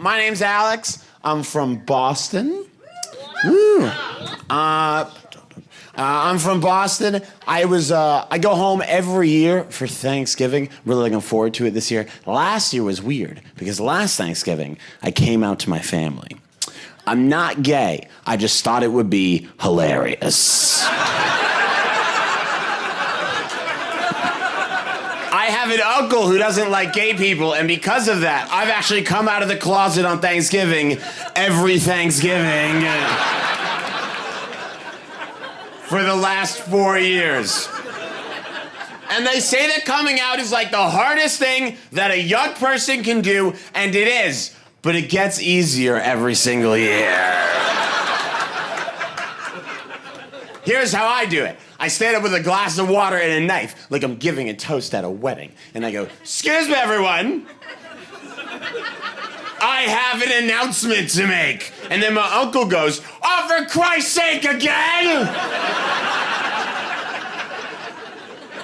My name's Alex. I'm from Boston. Woo. I'm from Boston. I go home every year for Thanksgiving. Really looking forward to it this year. Last year was weird because last Thanksgiving I came out to my family. I'm not gay. I just thought it would be hilarious. I have an uncle who doesn't like gay people, and because of that, I've actually come out of the closet on Thanksgiving every Thanksgiving for the last 4 years. And they say that coming out is like the hardest thing that a young person can do, and it is, but it gets easier every single year. Here's how I do it. I stand up with a glass of water and a knife, like I'm giving a toast at a wedding. And I go, "Excuse me, everyone. I have an announcement to make." And then my uncle goes, "Oh, for Christ's sake, again!"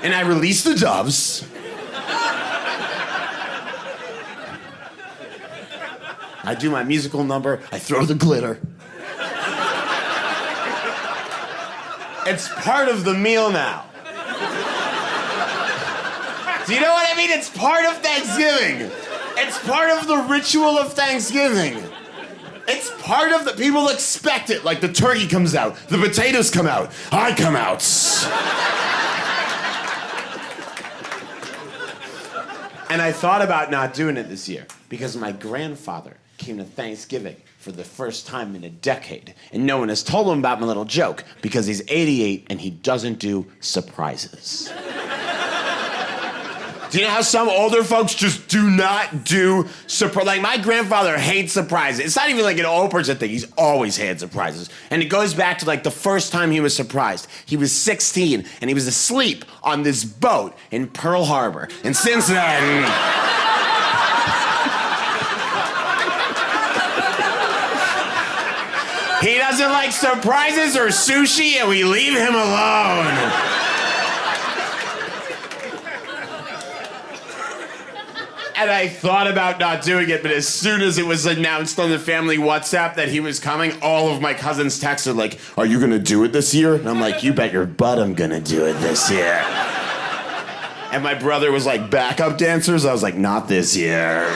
And I release the doves. I do my musical number. I throw the glitter. It's part of the meal now. Do you know what I mean? It's part of Thanksgiving. It's part of the ritual of Thanksgiving. It's part of the... People expect it. Like the turkey comes out. The potatoes come out. I come out. And I thought about not doing it this year because my grandfather came to Thanksgiving for the first time in a decade, and no one has told him about my little joke because he's 88 and he doesn't do surprises. Do you know how some older folks just do not do surprises? Like, my grandfather hates surprises. It's not even like an old person thing. He's always had surprises. And it goes back to, like, the first time he was surprised. He was 16, and he was asleep on this boat in Pearl Harbor. And since then... he doesn't like surprises or sushi, and we leave him alone. And I thought about not doing it, but as soon as it was announced on the family WhatsApp that he was coming, all of my cousins texted like, "Are you gonna do it this year?" And I'm like, "You bet your butt I'm gonna do it this year." And my brother was like, "Backup dancers?" I was like, "Not this year.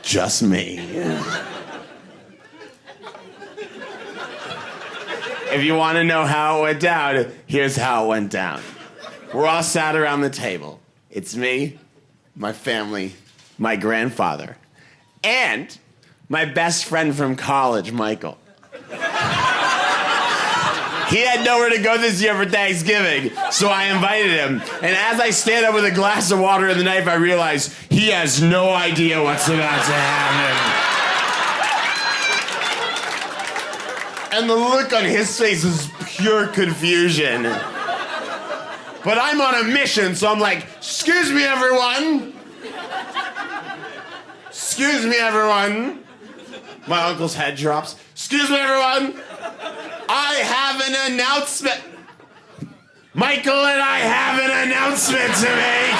Just me." If you want to know how it went down, here's how it went down. We're all sat around the table. It's me, my family, my grandfather, and my best friend from college, Michael. He had nowhere to go this year for Thanksgiving, so I invited him. And as I stand up with a glass of water and the knife, I realize he has no idea what's about to happen. And the look on his face is pure confusion. But I'm on a mission, so I'm like, "Excuse me, everyone. Excuse me, everyone." My uncle's head drops. "Excuse me, everyone. I have an announcement. Michael and I have an announcement to make."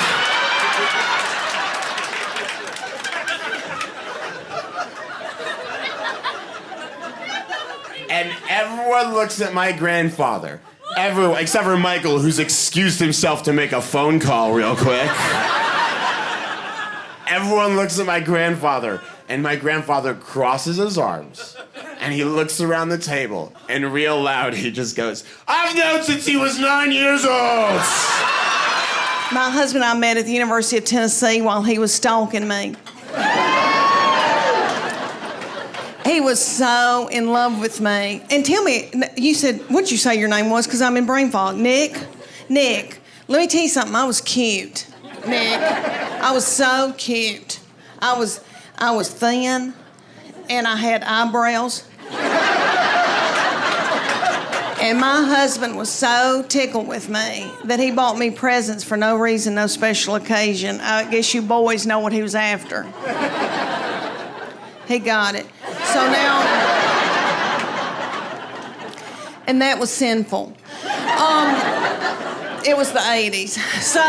And everyone looks at my grandfather. Everyone, except for Michael, who's excused himself to make a phone call real quick. Everyone looks at my grandfather, and my grandfather crosses his arms, and he looks around the table, and real loud, he just goes, "I've known since he was 9 years old." My husband and I met at the University of Tennessee while he was stalking me. He was so in love with me. And tell me, you said, what'd you say your name was? Because I'm in brain fog. Nick, let me tell you something. I was cute, Nick. I was so cute. I was thin, and I had eyebrows. And my husband was so tickled with me that he bought me presents for no reason, no special occasion. I guess you boys know what he was after. He got it. So now, and that was sinful. It was the 80s. So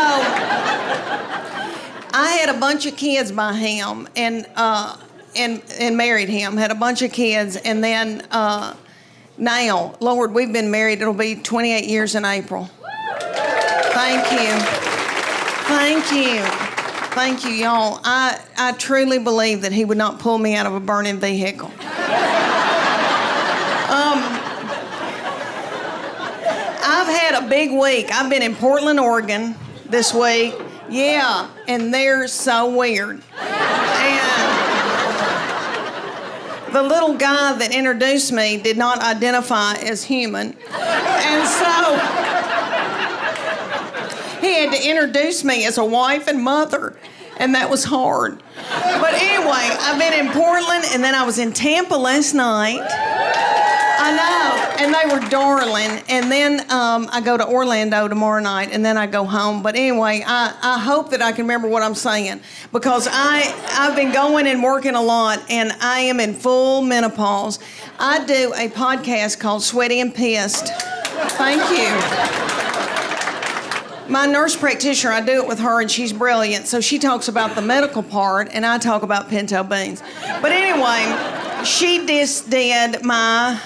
I had a bunch of kids by him and married him. Had a bunch of kids, and then now, Lord, we've been married. It'll be 28 years in April. Thank you. Thank you. Thank you, y'all. I truly believe that he would not pull me out of a burning vehicle. I've had a big week. I've been in Portland, Oregon this week. Yeah, and they're so weird. And the little guy that introduced me did not identify as human. And so he had to introduce me as a wife and mother, and that was hard. But anyway, I've been in Portland, and then I was in Tampa last night. I know, and they were darling. And then I go to Orlando tomorrow night, and then I go home. But anyway, I hope that I can remember what I'm saying, because I've been going and working a lot, and I am in full menopause. I do a podcast called Sweaty and Pissed. Thank you. My nurse practitioner, I do it with her, and she's brilliant. So she talks about the medical part, and I talk about pinto beans. But anyway, she just did my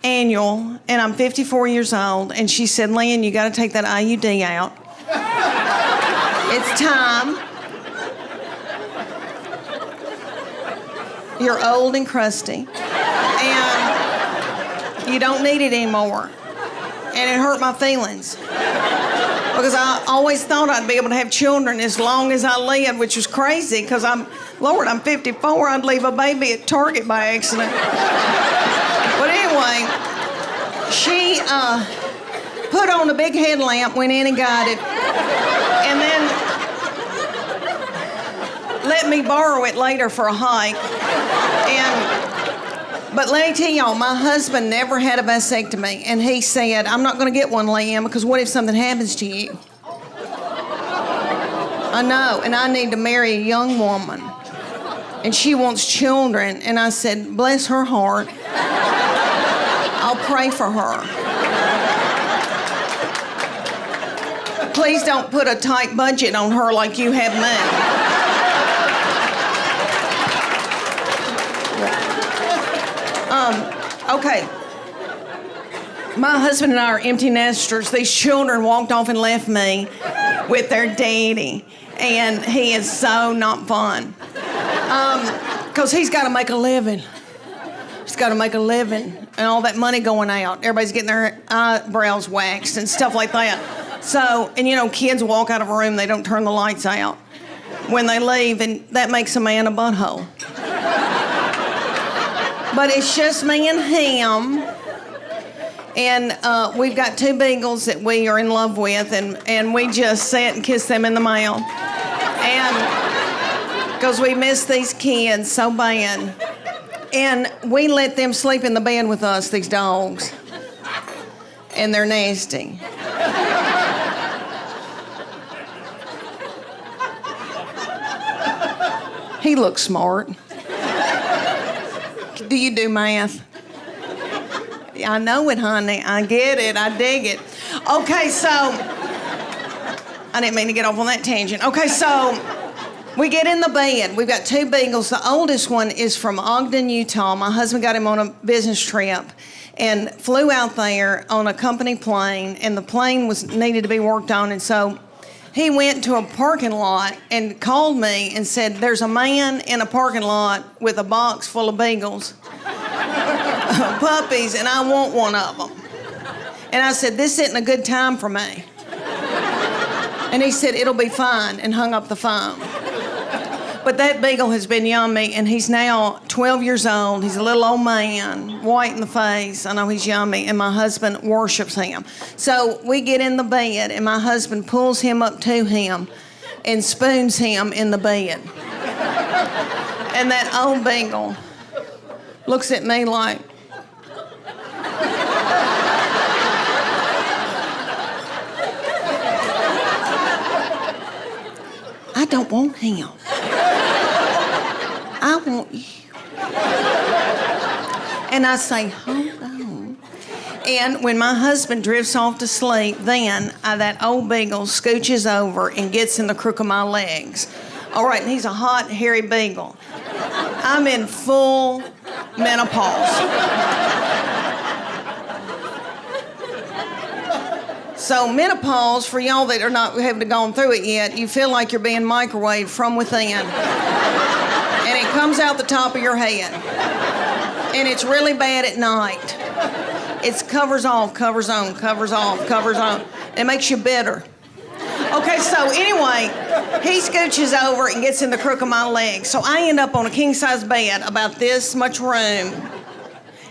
annual, and I'm 54 years old, and she said, Leanne, you got to take that IUD out. It's time. You're old and crusty, and you don't need it anymore. And it hurt my feelings, because I always thought I'd be able to have children as long as I lived, which was crazy, because I'm 54, I'd leave a baby at Target by accident. But anyway, she put on a big headlamp, went in and got it, and then let me borrow it later for a hike. But let me tell y'all, my husband never had a vasectomy, and he said, I'm not going to get one, Leanne, because what if something happens to you? I know, and I need to marry a young woman, and she wants children. And I said, bless her heart. I'll pray for her. Please don't put a tight budget on her like you have me. Okay. My husband and I are empty nesters. These children walked off and left me with their daddy, and he is so not fun. Because he's got to make a living. He's got to make a living, and all that money going out. Everybody's getting their eyebrows waxed and stuff like that. So, and you know, kids walk out of a room, they don't turn the lights out when they leave, and that makes a man a butthole. But it's just me and him, and we've got 2 beagles that we are in love with, and we just sit and kiss them in the mouth, and because we miss these kids so bad, and we let them sleep in the bed with us, these dogs, and they're nasty. He looks smart. Do you do math? I know it, honey. I get it. I dig it. Okay, so I didn't mean to get off on that tangent. Okay, so we get in the bed. We've got 2 beagles. The oldest one is from Ogden, Utah. My husband got him on a business trip and flew out there on a company plane, and the plane needed to be worked on, and so he went to a parking lot and called me and said, there's a man in a parking lot with a box full of beagles, puppies, and I want one of them. And I said, this isn't a good time for me. And he said, it'll be fine, and hung up the phone. But that beagle has been yummy, and he's now 12 years old. He's a little old man, white in the face. I know he's yummy, and my husband worships him. So we get in the bed, and my husband pulls him up to him and spoons him in the bed. And that old beagle looks at me like, I don't want him. I want you. And I say, hold on. And when my husband drifts off to sleep, then that old beagle scooches over and gets in the crook of my legs. All right, and he's a hot, hairy beagle. I'm in full menopause. So menopause, for y'all that are not haven't gone through it yet, you feel like you're being microwaved from within. And it comes out the top of your head. And it's really bad at night. It's covers off, covers on, covers off, covers on. It makes you bitter. Okay, so anyway, he scooches over and gets in the crook of my leg. So I end up on a king-size bed, about this much room.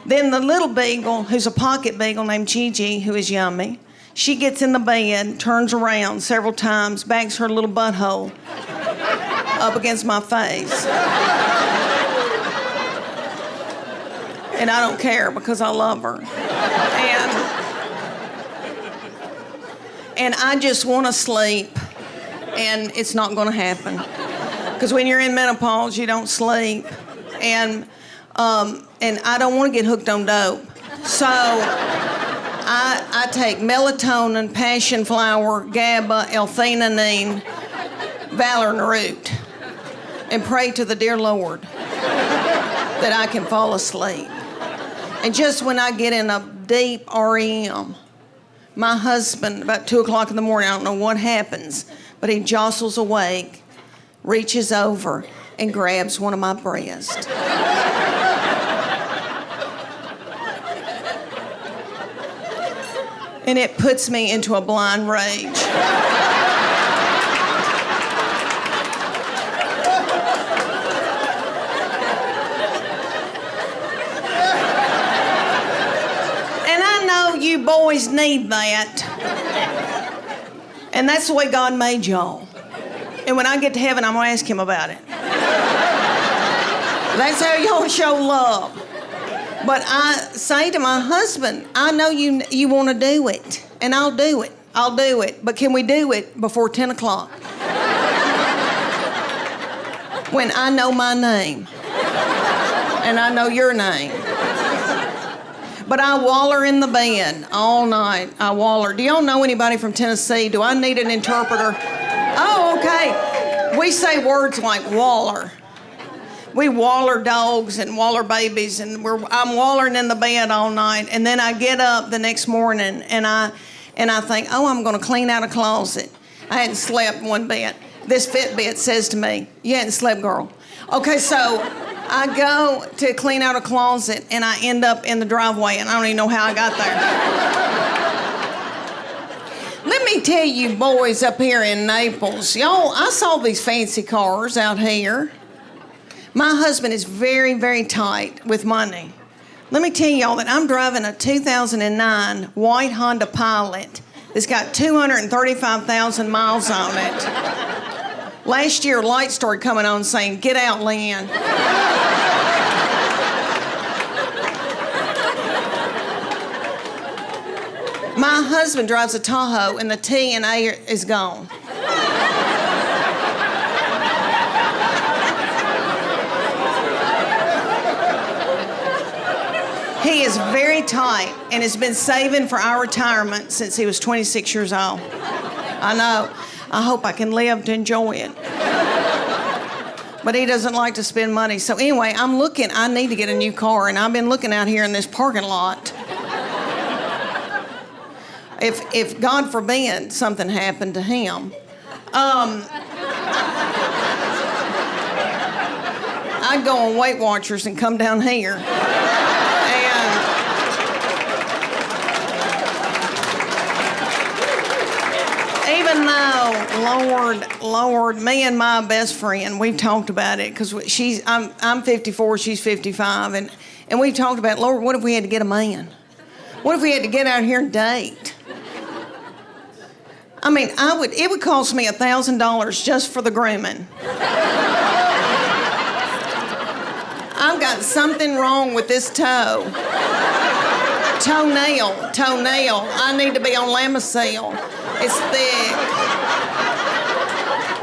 Then the little beagle, who's a pocket beagle named Gigi, who is yummy, she gets in the bed, turns around several times, backs her little butthole up against my face. And I don't care because I love her. And I just want to sleep, and it's not going to happen. Because when you're in menopause, you don't sleep. And I don't want to get hooked on dope. So I take melatonin, passion flower, GABA, L-theanine, Valerian root, and pray to the dear Lord that I can fall asleep. And just when I get in a deep REM, my husband, about 2 o'clock in the morning, I don't know what happens, but he jostles awake, reaches over, and grabs one of my breasts. And it puts me into a blind rage. You boys need that. And that's the way God made y'all. And when I get to heaven, I'm gonna ask him about it. That's how y'all show love. But I say to my husband, I know you want to do it, and I'll do it. I'll do it. But can we do it before 10 o'clock? When I know my name, and I know your name. But I waller in the bed all night. I waller. Do y'all know anybody from Tennessee? Do I need an interpreter? Oh, okay. We say words like waller. We waller dogs and waller babies, and I'm wallering in the bed all night. And then I get up the next morning, and I think, oh, I'm going to clean out a closet. I hadn't slept one bit. This Fitbit says to me, you hadn't slept, girl. Okay, so I go to clean out a closet, and I end up in the driveway, and I don't even know how I got there. Let me tell you boys up here in Naples, y'all, I saw these fancy cars out here. My husband is very, very tight with money. Let me tell y'all that I'm driving a 2009 white Honda Pilot that's got 235,000 miles on it. Last year, lights started coming on saying, get out, Leanne. My husband drives a Tahoe, and the T and A is gone. He is very tight and has been saving for our retirement since he was 26 years old. I know. I hope I can live to enjoy it. But he doesn't like to spend money. So anyway, I need to get a new car, and I've been looking out here in this parking lot. If God forbid something happened to him, I'd go on Weight Watchers and come down here. Even though, Lord, me and my best friend, we've talked about it, because I'm 54, she's 55, and we've talked about, Lord, what if we had to get a man? What if we had to get out here and date? I mean, it would cost me $1,000 just for the grooming. I've got something wrong with this toe. Toenail. I need to be on Lamisil. It's thick.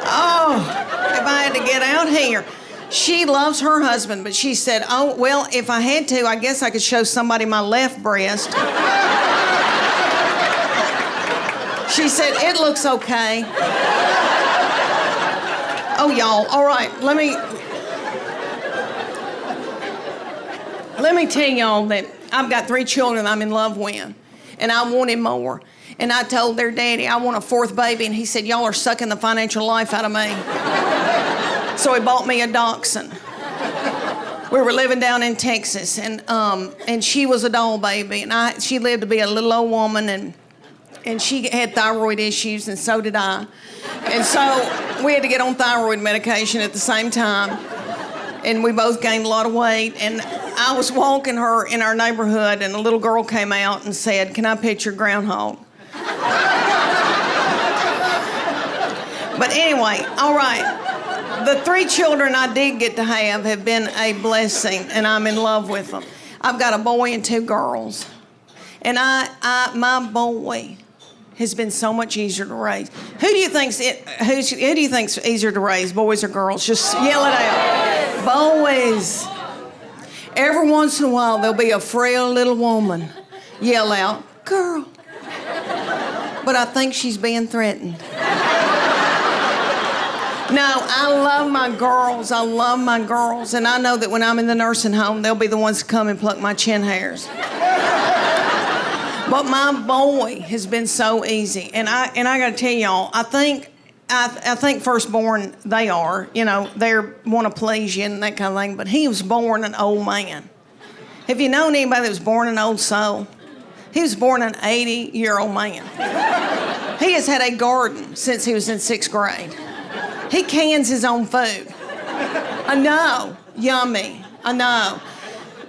Oh, if I had to get out here. She loves her husband, but she said, oh, well, if I had to, I guess I could show somebody my left breast. She said, it looks okay. Oh, y'all, all right, let me tell y'all that I've got 3 children I'm in love with, and I wanted more. And I told their daddy I want a 4th baby, and he said, y'all are sucking the financial life out of me. So he bought me a dachshund. We were living down in Texas, and she was a doll baby, and she lived to be a little old woman, and she had thyroid issues, and so did I. And so we had to get on thyroid medication at the same time, and we both gained a lot of weight. And I was walking her in our neighborhood, and a little girl came out and said, "Can I pet your groundhog?" But anyway, all right. The 3 children I did get to have been a blessing, and I'm in love with them. I've got a boy and 2 girls, and my boy has been so much easier to raise. Who do you think's easier to raise, boys or girls? Just yell it out. Boys. Every once in a while, there'll be a frail little woman yell out, "Girl." But I think she's being threatened. No, I love my girls. I love my girls. And I know that when I'm in the nursing home, they'll be the ones to come and pluck my chin hairs. But my boy has been so easy. And I got to tell y'all, I think firstborn, they are, they want to please you and that kind of thing. But he was born an old man. Have you known anybody that was born an old soul? He was born an 80-year-old man. He has had a garden since he was in 6th grade. He cans his own food. I know. Yummy. I know.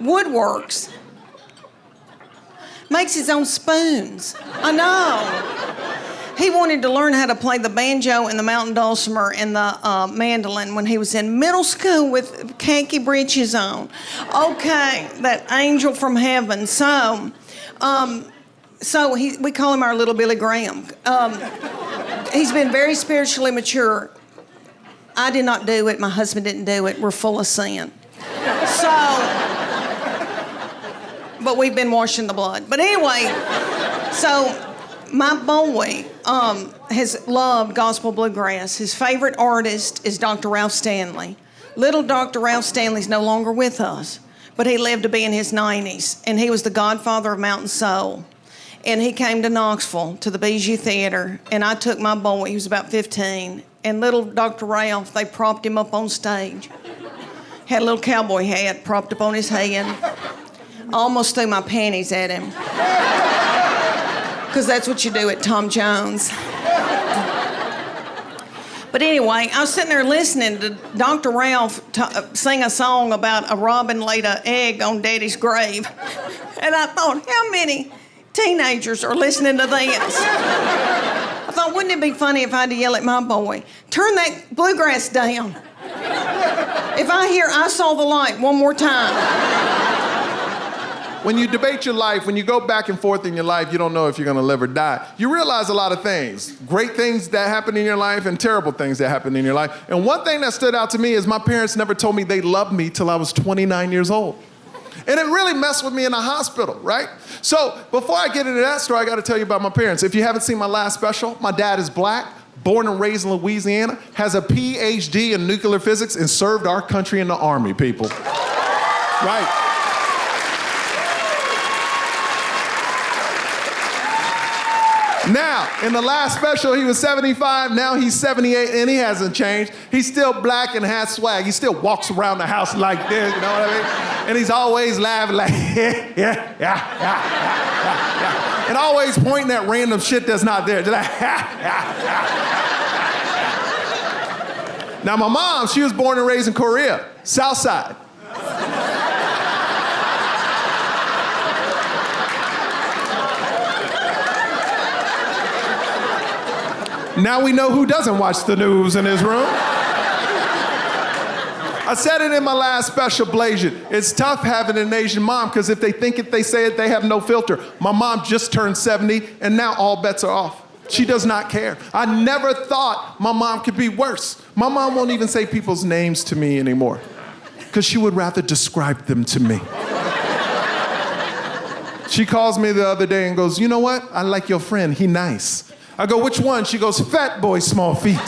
Woodworks. Makes his own spoons. I know. He wanted to learn how to play the banjo and the mountain dulcimer and the mandolin when he was in middle school with khaki breeches on. Okay, that angel from heaven. So we call him our little Billy Graham. He's been very spiritually mature. I did not do it. My husband didn't do it. We're full of sin. But we've been washing the blood. But anyway, so my boy has loved gospel bluegrass. His favorite artist is Dr. Ralph Stanley. Little Dr. Ralph Stanley's no longer with us, but he lived to be in his 90s, and he was the godfather of Mountain Soul. And he came to Knoxville to the Bijou Theater, and I took my boy, he was about 15, and little Dr. Ralph, they propped him up on stage. Had a little cowboy hat propped up on his head. Almost threw my panties at him. Because that's what you do at Tom Jones. But anyway, I was sitting there listening to Dr. Ralph sing a song about a robin laid an egg on Daddy's grave. And I thought, how many teenagers are listening to this? I thought, wouldn't it be funny if I had to yell at my boy, turn that bluegrass down. If I hear "I Saw the Light" one more time. When you debate your life, when you go back and forth in your life, you don't know if you're gonna live or die. You realize a lot of things. Great things that happen in your life and terrible things that happen in your life. And one thing that stood out to me is my parents never told me they loved me till I was 29 years old. And it really messed with me in the hospital, right? So before I get into that story, I gotta tell you about my parents. If you haven't seen my last special, my dad is black, born and raised in Louisiana, has a PhD in nuclear physics, and served our country in the Army, people. Right. Now, in the last special, he was 75, now he's 78, and he hasn't changed. He's still black and has swag. He still walks around the house like this, you know what I mean? And he's always laughing like, yeah. And always pointing at random shit that's not there. Just like, Now, my mom, she was born and raised in Korea, South Side. Now we know who doesn't watch the news in this room. I said it in my last special, Blasian. It's tough having an Asian mom because if they think it, they say it, they have no filter. My mom just turned 70 and now all bets are off. She does not care. I never thought my mom could be worse. My mom won't even say people's names to me anymore because she would rather describe them to me. She calls me the other day and goes, you know what? I like your friend, he nice. I go, which one? She goes, fat boy, small feet.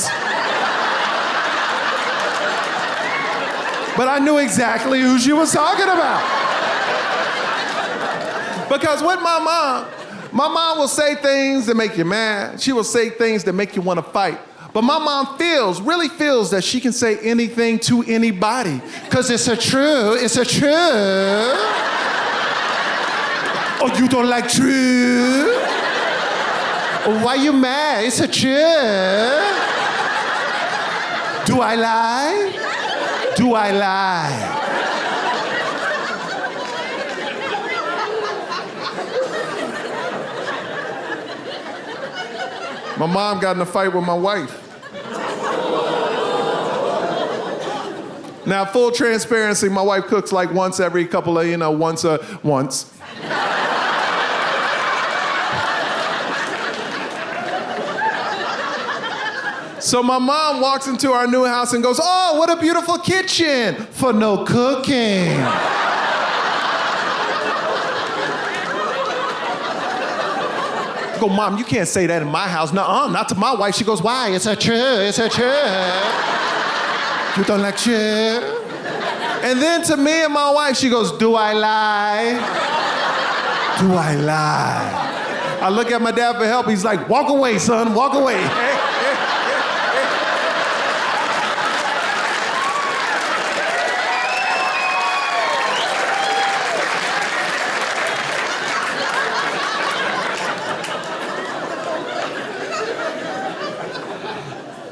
But I knew exactly who she was talking about. Because with my mom will say things that make you mad. She will say things that make you want to fight. But my mom really feels that she can say anything to anybody. Because it's a truth. Oh, you don't like truth? Why you mad? It's a truth. Do I lie? Do I lie? My mom got in a fight with my wife. Now, full transparency, my wife cooks like once every couple of, once. So my mom walks into our new house and goes, "Oh, what a beautiful kitchen for no cooking." I go, "Mom, you can't say that in my house." "Nuh-uh, not to my wife." She goes, "Why? It's a truth. You don't like truth?" And then to me and my wife, she goes, "Do I lie? Do I lie?" I look at my dad for help. He's like, "Walk away, son, walk away."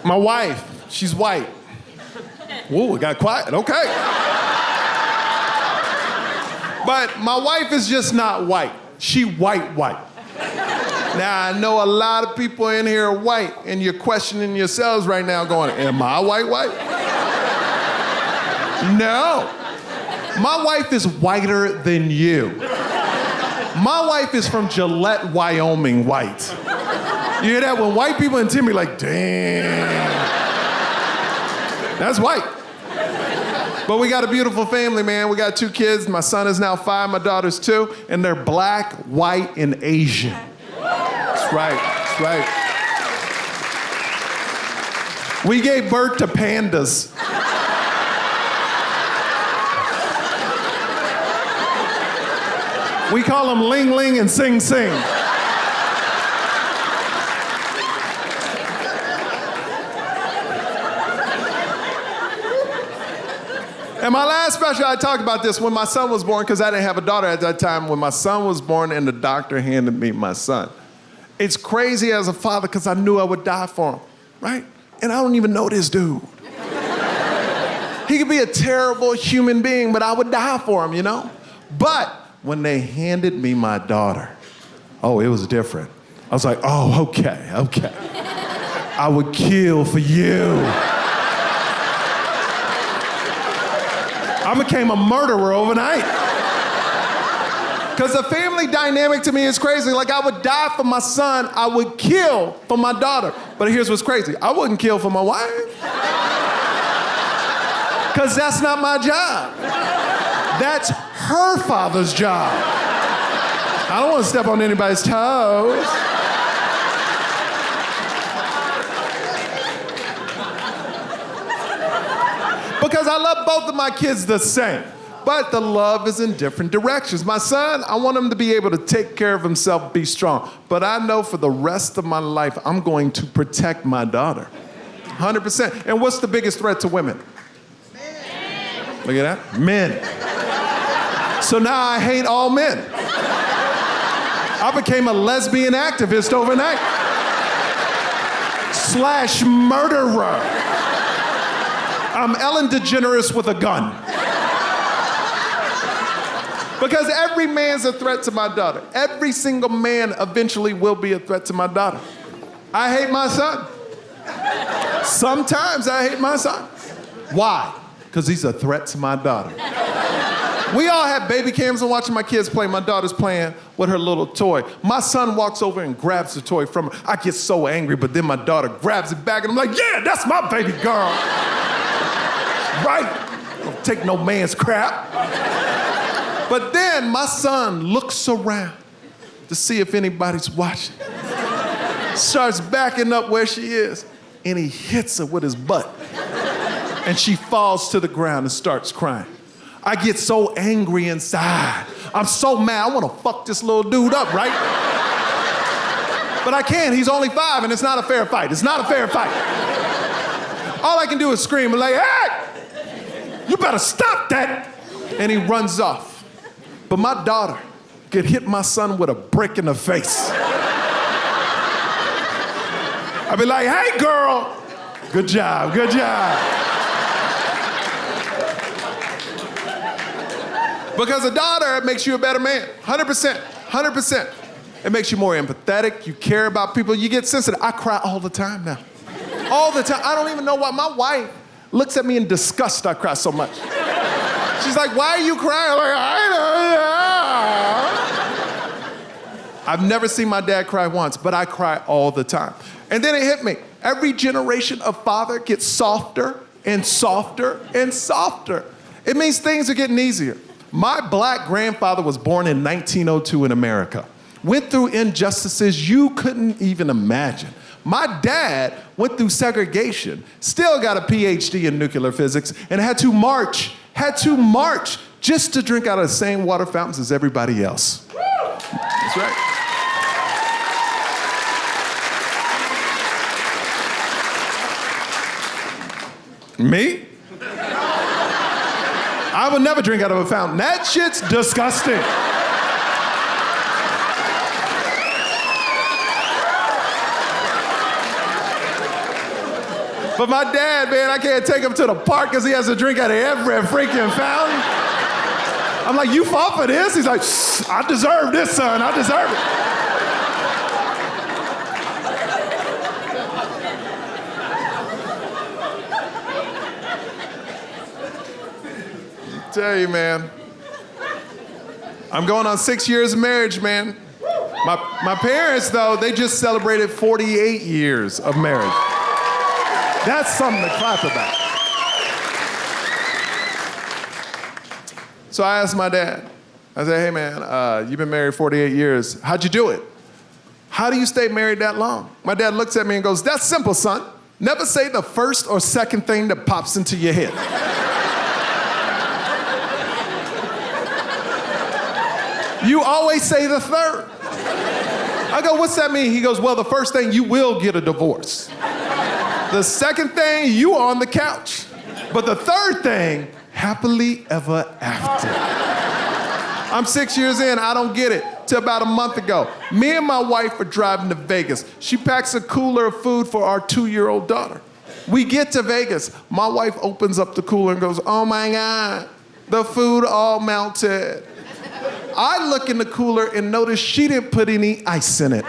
My wife, she's white. Whoa, it got quiet, okay. But my wife is just not white. She white. Now, I know a lot of people in here are white, and you're questioning yourselves right now going, am I white? No. My wife is whiter than you. My wife is from Gillette, Wyoming white. You hear that? When white people intimidate, like, damn. That's white. But we got a beautiful family, man. We got 2 kids. My son is now 5, my daughter's 2, and they're black, white, and Asian. That's right. We gave birth to pandas. We call them Ling Ling and Sing Sing. And my last special, I talked about this when my son was born, because I didn't have a daughter at that time. When my son was born and the doctor handed me my son. It's crazy as a father because I knew I would die for him, right? And I don't even know this dude. He could be a terrible human being, but I would die for him, But when they handed me my daughter, oh, it was different. I was like, oh, okay. I would kill for you. I became a murderer overnight. Because the family dynamic to me is crazy. Like, I would die for my son, I would kill for my daughter. But here's what's crazy. I wouldn't kill for my wife. Because that's not my job. That's her father's job. I don't want to step on anybody's toes. Because I love both of my kids the same. But the love is in different directions. My son, I want him to be able to take care of himself, be strong. But I know for the rest of my life, I'm going to protect my daughter. 100%. And what's the biggest threat to women? Men. Look at that. Men. So now I hate all men. I became a lesbian activist overnight. / murderer. I'm Ellen DeGeneres with a gun. Because every man's a threat to my daughter. Every single man eventually will be a threat to my daughter. I hate my son. Sometimes I hate my son. Why? Because he's a threat to my daughter. We all have baby cams and watching my kids play. My daughter's playing with her little toy. My son walks over and grabs the toy from her. I get so angry, but then my daughter grabs it back and I'm like, yeah, that's my baby girl. Right? Don't take no man's crap. But then my son looks around to see if anybody's watching. Starts backing up where she is, and he hits her with his butt. And she falls to the ground and starts crying. I get so angry inside. I'm so mad. I want to fuck this little dude up, right? But I can't. He's only 5 and it's not a fair fight. It's not a fair fight. All I can do is scream and like, hey, you better stop that. And he runs off. But my daughter could hit my son with a brick in the face. I'd be like, hey, girl, good job, good job. Because a daughter makes you a better man, 100%, 100%. It makes you more empathetic, you care about people, you get sensitive. I cry all the time now. All the time. I don't even know why. My wife looks at me in disgust I cry so much. She's like, why are you crying? I'm like, I don't know. I've never seen my dad cry once, but I cry all the time. And then it hit me. Every generation of father gets softer and softer and softer. It means things are getting easier. My black grandfather was born in 1902 in America. Went through injustices you couldn't even imagine. My dad went through segregation, still got a PhD in nuclear physics, and had to march just to drink out of the same water fountains as everybody else. That's right. Me? I would never drink out of a fountain. That shit's disgusting. But my dad, man, I can't take him to the park because he has to drink out of every freaking fountain. I'm like, you fought for this? He's like, I deserve this, son. I deserve it. Tell you, man. I'm going on 6 years of marriage, man. My parents, though, they just celebrated 48 years of marriage. That's something to clap about. So I asked my dad, I said, hey man, you've been married 48 years. How'd you do it? How do you stay married that long? My dad looks at me and goes, that's simple, son. Never say the first or second thing that pops into your head. You always say the third. I go, what's that mean? He goes, well, the first thing, you will get a divorce. The second thing, you are on the couch. But the third thing, happily ever after. I'm 6 years in, I don't get it. Till about a month ago. Me and my wife are driving to Vegas. She packs a cooler of food for our 2-year-old daughter. We get to Vegas. My wife opens up the cooler and goes, oh my God, the food all melted. I look in the cooler and notice she didn't put any ice in it.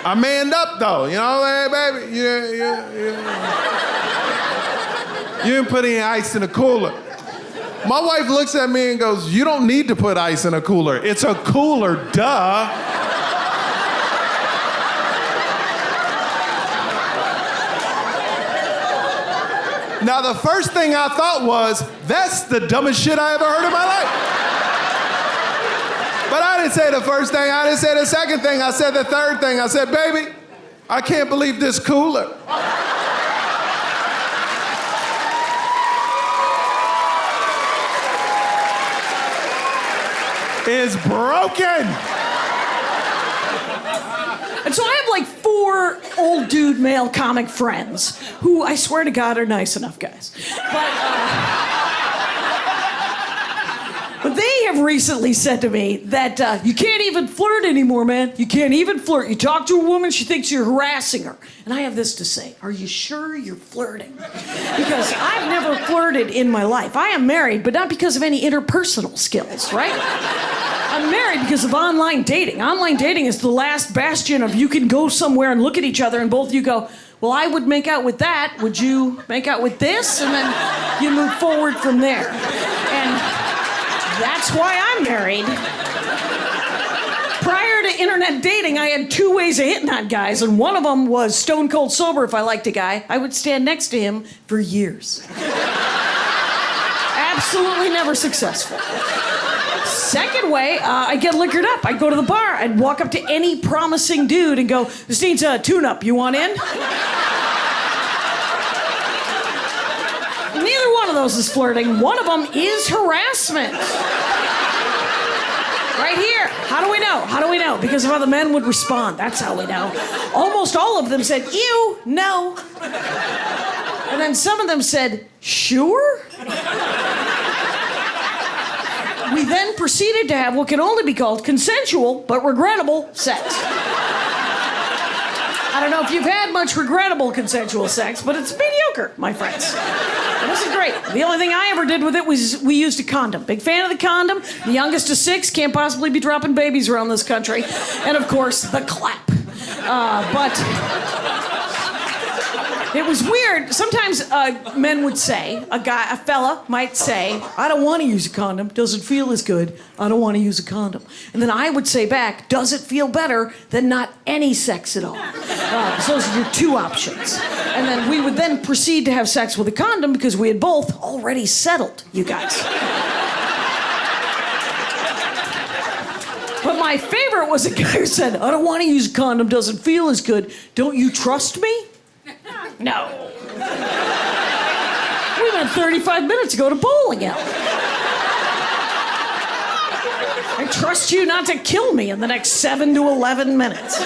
I manned up though, you know, hey baby, you didn't put any ice in the cooler. My wife looks at me and goes, you don't need to put ice in a cooler. It's a cooler, duh. Now the first thing I thought was, that's the dumbest shit I ever heard in my life. But I didn't say the first thing, I didn't say the second thing, I said the third thing. I said, baby, I can't believe this cooler is broken. And so I have like 4 old dude male comic friends who I swear to God are nice enough guys. But they have recently said to me that you can't even flirt anymore, man. You can't even flirt. You talk to a woman, she thinks you're harassing her. And I have this to say. Are you sure you're flirting? Because I've never flirted in my life. I am married, but not because of any interpersonal skills, right? I'm married because of online dating. Online dating is the last bastion of you can go somewhere and look at each other and both of you go, well, I would make out with that. Would you make out with this? And then you move forward from there. And That's why I'm married. Prior to internet dating, I had 2 ways of hitting on guys, and one of them was stone cold sober. If I liked a guy, I would stand next to him for years. Absolutely never successful. Second way, I'd get liquored up. I'd go to the bar. I'd walk up to any promising dude and go, "This needs a tune-up. You want in?" Neither one of those is flirting. One of them is harassment. Right here. How do we know? How do we know? Because of how the men would respond. That's how we know. Almost all of them said, "Ew, no." And then some of them said, "Sure?" We then proceeded to have what can only be called consensual but regrettable sex. I don't know if you've had much regrettable consensual sex, but it's mediocre, my friends. It wasn't great. The only thing I ever did with it was we used a condom. Big fan of the condom. The youngest of 6, can't possibly be dropping babies around this country. And of course, the clap. But it was weird. Sometimes men would say, a fella might say, "I don't want to use a condom. Doesn't feel as good. I don't want to use a condom." And then I would say back, "Does it feel better than not any sex at all?" So those are your 2 options. And then we would then proceed to have sex with a condom because we had both already settled, you guys. But my favorite was a guy who said, "I don't want to use a condom. Doesn't feel as good. Don't you trust me?" No. We went 35 minutes ago to bowling alley. I trust you not to kill me in the next 7 to 11 minutes.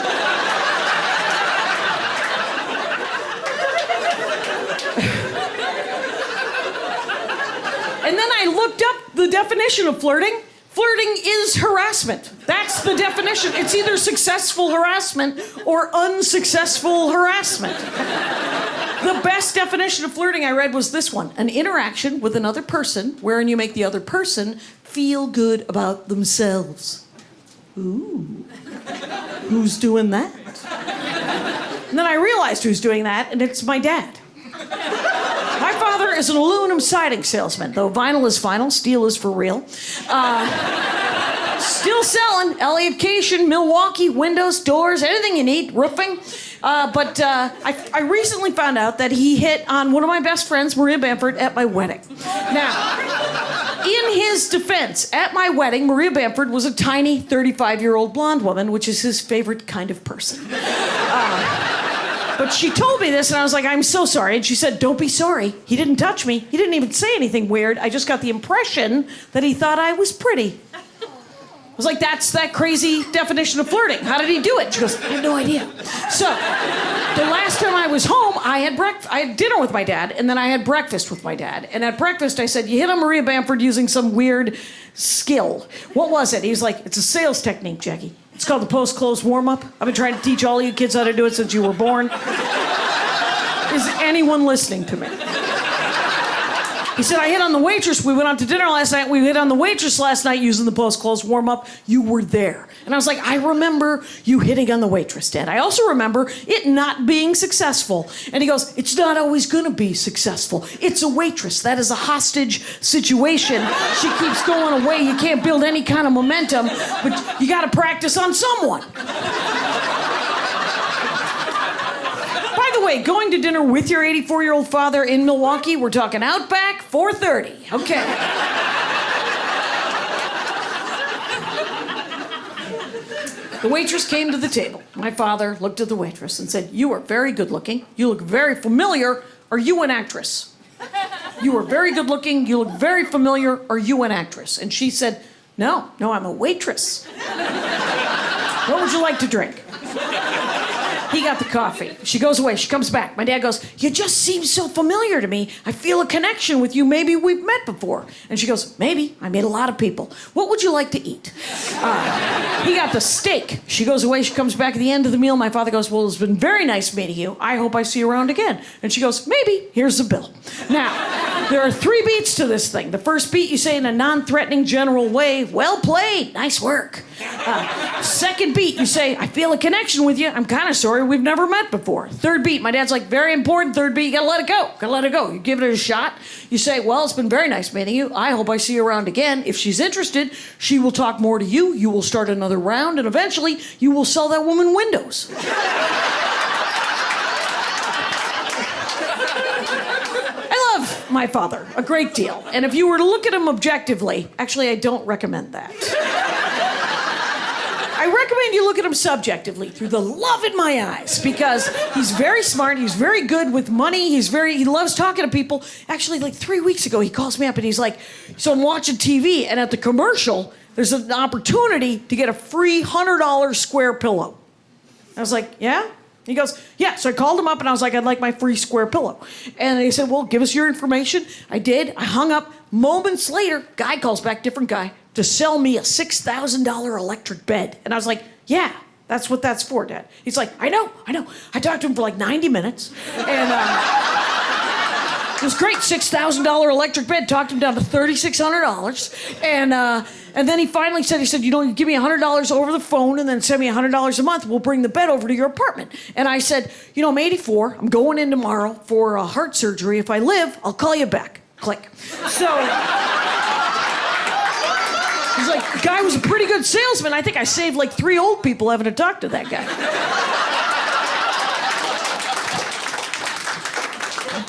And then I looked up the definition of flirting. Flirting is harassment. That's the definition. It's either successful harassment or unsuccessful harassment. The best definition of flirting I read was this one: an interaction with another person wherein you make the other person feel good about themselves. Ooh. Who's doing that? And then I realized who's doing that, and it's my dad. My father is an aluminum siding salesman. Though vinyl is final, steel is for real. Still selling Elliott Kashian, Milwaukee, windows, doors, anything you need, roofing. But I recently found out that he hit on one of my best friends, Maria Bamford, at my wedding. Now, in his defense, at my wedding, Maria Bamford was a tiny 35-year-old blonde woman, which is his favorite kind of person. But she told me this, and I was like, "I'm so sorry." And she said, "Don't be sorry. He didn't touch me. He didn't even say anything weird. I just got the impression that he thought I was pretty." I was like, "That's that crazy definition of flirting. How did he do it?" She goes, "I have no idea." So, the last time I was home, I had dinner with my dad, and then I had breakfast with my dad. And at breakfast, I said, "You hit on Maria Bamford using some weird skill. What was it?" He was like, "It's a sales technique, Jackie. It's called the post-close warm-up. I've been trying to teach all you kids how to do it since you were born." Is anyone listening to me? He said, "I hit on the waitress. We went out to dinner last night. We hit on the waitress last night using the post-close warm-up. You were there." And I was like, "I remember you hitting on the waitress, Dad. I also remember it not being successful." And he goes, "It's not always going to be successful. It's a waitress. That is a hostage situation. She keeps going away. You can't build any kind of momentum, but you got to practice on someone." By the way, going to dinner with your 84-year-old father in Milwaukee, we're talking Outback, 4:30. Okay. The waitress came to the table. My father looked at the waitress and said, "You are very good looking. You look very familiar. Are you an actress?" "You are very good looking. You look very familiar. Are you an actress?" And she said, No, I'm a waitress." "What would you like to drink?" He got the coffee. She goes away. She comes back. My dad goes, "You just seem so familiar to me. I feel a connection with you. Maybe we've met before." And she goes, "Maybe. I meet a lot of people. What would you like to eat?" He got the steak. She goes away. She comes back at the end of the meal. My father goes, "Well, it's been very nice meeting you. I hope I see you around again." And she goes, "Maybe. Here's the bill." Now, there are 3 beats to this thing. The first beat you say in a non-threatening general way, "Well played. Nice work." Second beat, you say, I feel a connection with you. I'm kind of sorry we've never met before. Third beat, my dad's like, very important. Third beat, you gotta let it go. Gotta let it go. You give it a shot. You say, well, it's been very nice meeting you. I hope I see you around again. If she's interested, she will talk more to you. You will start another round, and eventually you will sell that woman windows. I love my father a great deal. And if you were to look at him objectively, actually, I don't recommend that. I recommend you look at him subjectively through the love in my eyes, because he's very smart, he's very good with money, he loves talking to people. Actually, like 3 weeks ago, he calls me up and he's like, so I'm watching TV, and at the commercial, there's an opportunity to get a free $100 square pillow. I was like, yeah? He goes, yeah. So I called him up and I was like, I'd like my free square pillow. And he said, well, give us your information. I did. I hung up. Moments later, guy calls back, different guy, to sell me a $6,000 electric bed. And I was like, yeah, that's what that's for, Dad. He's like, I know. I talked to him for like 90 minutes. And it was great, $6,000 electric bed. Talked him down to $3,600. And then he finally said, you know, give me $100 over the phone and then send me $100 a month. We'll bring the bed over to your apartment. And I said, you know, I'm 84. I'm going in tomorrow for heart surgery. If I live, I'll call you back. Click. So he's like, the guy was a pretty good salesman. I think I saved like 3 old people having to talk to that guy.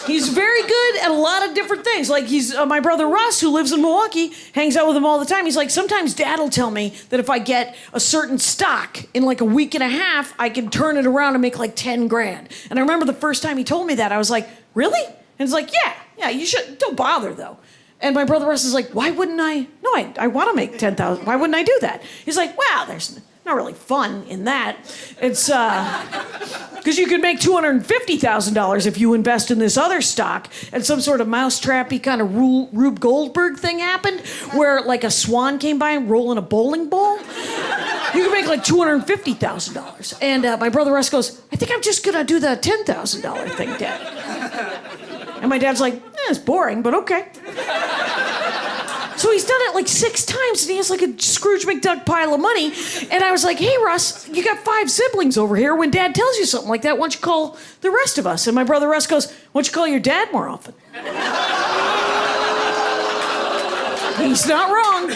He's very good at a lot of different things. Like he's my brother Russ, who lives in Milwaukee, hangs out with him all the time. He's like, sometimes Dad will tell me that if I get a certain stock in like a week and a half, I can turn it around and make like 10 grand. And I remember the first time he told me that, I was like, really? And he's like, yeah, you should. Don't bother though. And my brother Russ is like, why wouldn't I? No, I want to make 10,000. Why wouldn't I do that? He's like, well, there's not really fun in that. It's because you could make $250,000 if you invest in this other stock, and some sort of mousetrappy kind of Rube Goldberg thing happened where like a swan came by and rolling a bowling ball. You could make like $250,000. And my brother Russ goes, I think I'm just gonna do the $10,000 thing, Dad. And my dad's like, it's boring, but okay. So he's done it like 6 times, and he has like a Scrooge McDuck pile of money. And I was like, hey, Russ, you got 5 siblings over here. When Dad tells you something like that, why don't you call the rest of us? And my brother Russ goes, why don't you call your dad more often? He's not wrong.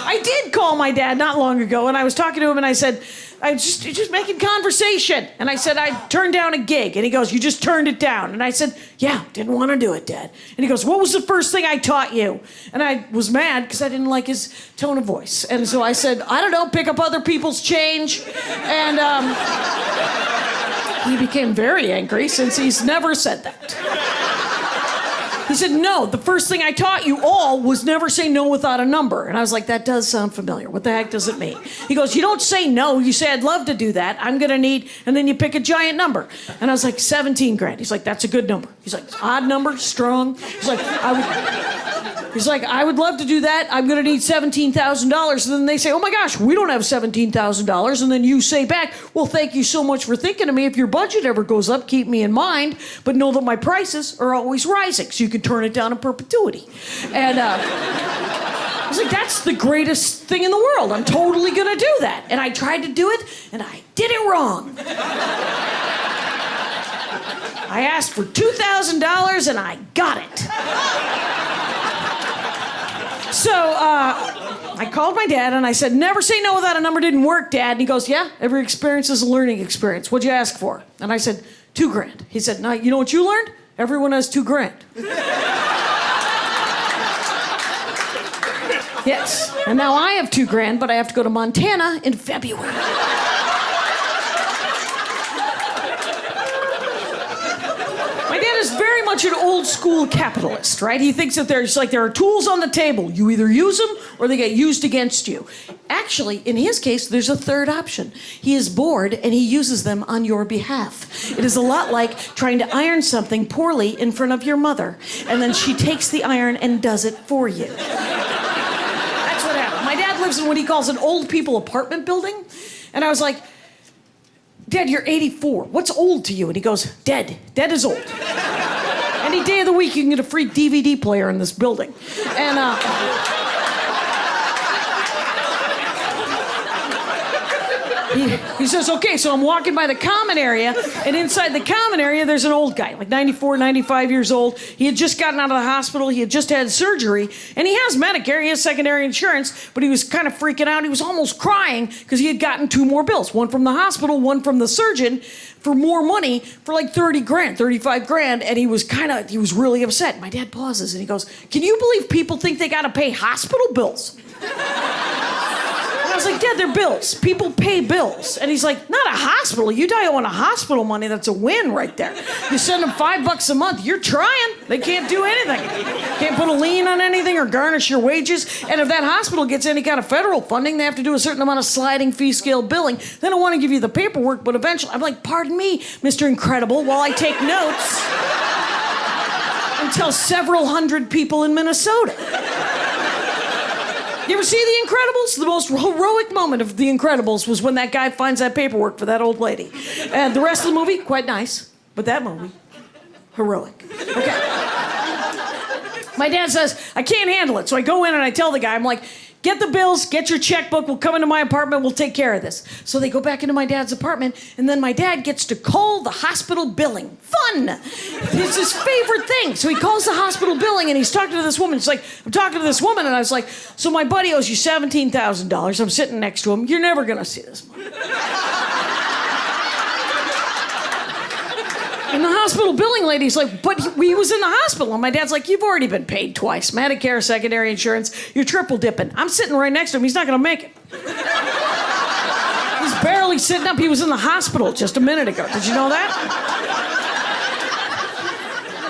I did call my dad not long ago, and I was talking to him, and I said, I was just making conversation. And I said, I turned down a gig. And he goes, you just turned it down. And I said, yeah, didn't want to do it, Dad. And he goes, what was the first thing I taught you? And I was mad because I didn't like his tone of voice. And so I said, I don't know, pick up other people's change. And he became very angry since he's never said that. He said, no, the first thing I taught you all was never say no without a number. And I was like, that does sound familiar. What the heck does it mean? He goes, you don't say no. You say, I'd love to do that. I'm going to need, and then you pick a giant number. And I was like, 17 grand. He's like, that's a good number. He's like, odd number, strong. He's like, I would love to do that. I'm going to need $17,000. And then they say, oh my gosh, we don't have $17,000. And then you say back, well, thank you so much for thinking of me. If your budget ever goes up, keep me in mind. But know that my prices are always rising. So you can turn it down in perpetuity. And I was like, that's the greatest thing in the world. I'm totally going to do that. And I tried to do it, and I did it wrong. I asked for $2,000, and I got it. So I called my dad, and I said, never say no without a number didn't work, Dad. And he goes, yeah, every experience is a learning experience. What'd you ask for? And I said, $2 grand. He said, now, you know what you learned? Everyone has $2 grand. Yes. And now I have $2 grand, but I have to go to Montana in February. My dad is very much an old school capitalist, right? He thinks that there are tools on the table. You either use them or they get used against you. Actually, in his case, there's a third option. He is bored and he uses them on your behalf. It is a lot like trying to iron something poorly in front of your mother, and then she takes the iron and does it for you. That's what happened. My dad lives in what he calls an old people apartment building, and I was like, Dad, you're 84. What's old to you? And he goes, dead. Dead is old. Any day of the week, you can get a free DVD player in this building. And he says, okay, so I'm walking by the common area, and inside the common area, there's an old guy, like 94, 95 years old. He had just gotten out of the hospital. He had just had surgery, and he has Medicare. He has secondary insurance, but he was kind of freaking out. He was almost crying because he had gotten 2 more bills, one from the hospital, one from the surgeon, for more money, for like 30 grand, 35 grand, and he was really upset. My dad pauses, and he goes, can you believe people think they got to pay hospital bills? I was like, Dad, they're bills. People pay bills. And he's like, not a hospital. You die owing a hospital money. That's a win right there. You send them $5 a month. You're trying. They can't do anything. Can't put a lien on anything or garnish your wages. And if that hospital gets any kind of federal funding, they have to do a certain amount of sliding fee scale billing. They don't want to give you the paperwork, but eventually, I'm like, pardon me, Mr. Incredible, while I take notes and tell several hundred people in Minnesota. You ever see The Incredibles? The most heroic moment of The Incredibles was when that guy finds that paperwork for that old lady. And the rest of the movie, quite nice. But that movie, heroic. Okay. My dad says, I can't handle it. So I go in and I tell the guy, I'm like, get the bills, get your checkbook, we'll come into my apartment, we'll take care of this. So they go back into my dad's apartment, and then my dad gets to call the hospital billing. Fun! It's his favorite thing. So he calls the hospital billing, and he's talking to this woman. He's like, I'm talking to this woman, and I was like, so my buddy owes you $17,000. I'm sitting next to him. You're never gonna see this money. And the hospital billing lady's like, but he was in the hospital. And my dad's like, you've already been paid twice. Medicare, secondary insurance, you're triple dipping. I'm sitting right next to him. He's not going to make it. He's barely sitting up. He was in the hospital just a minute ago. Did you know that?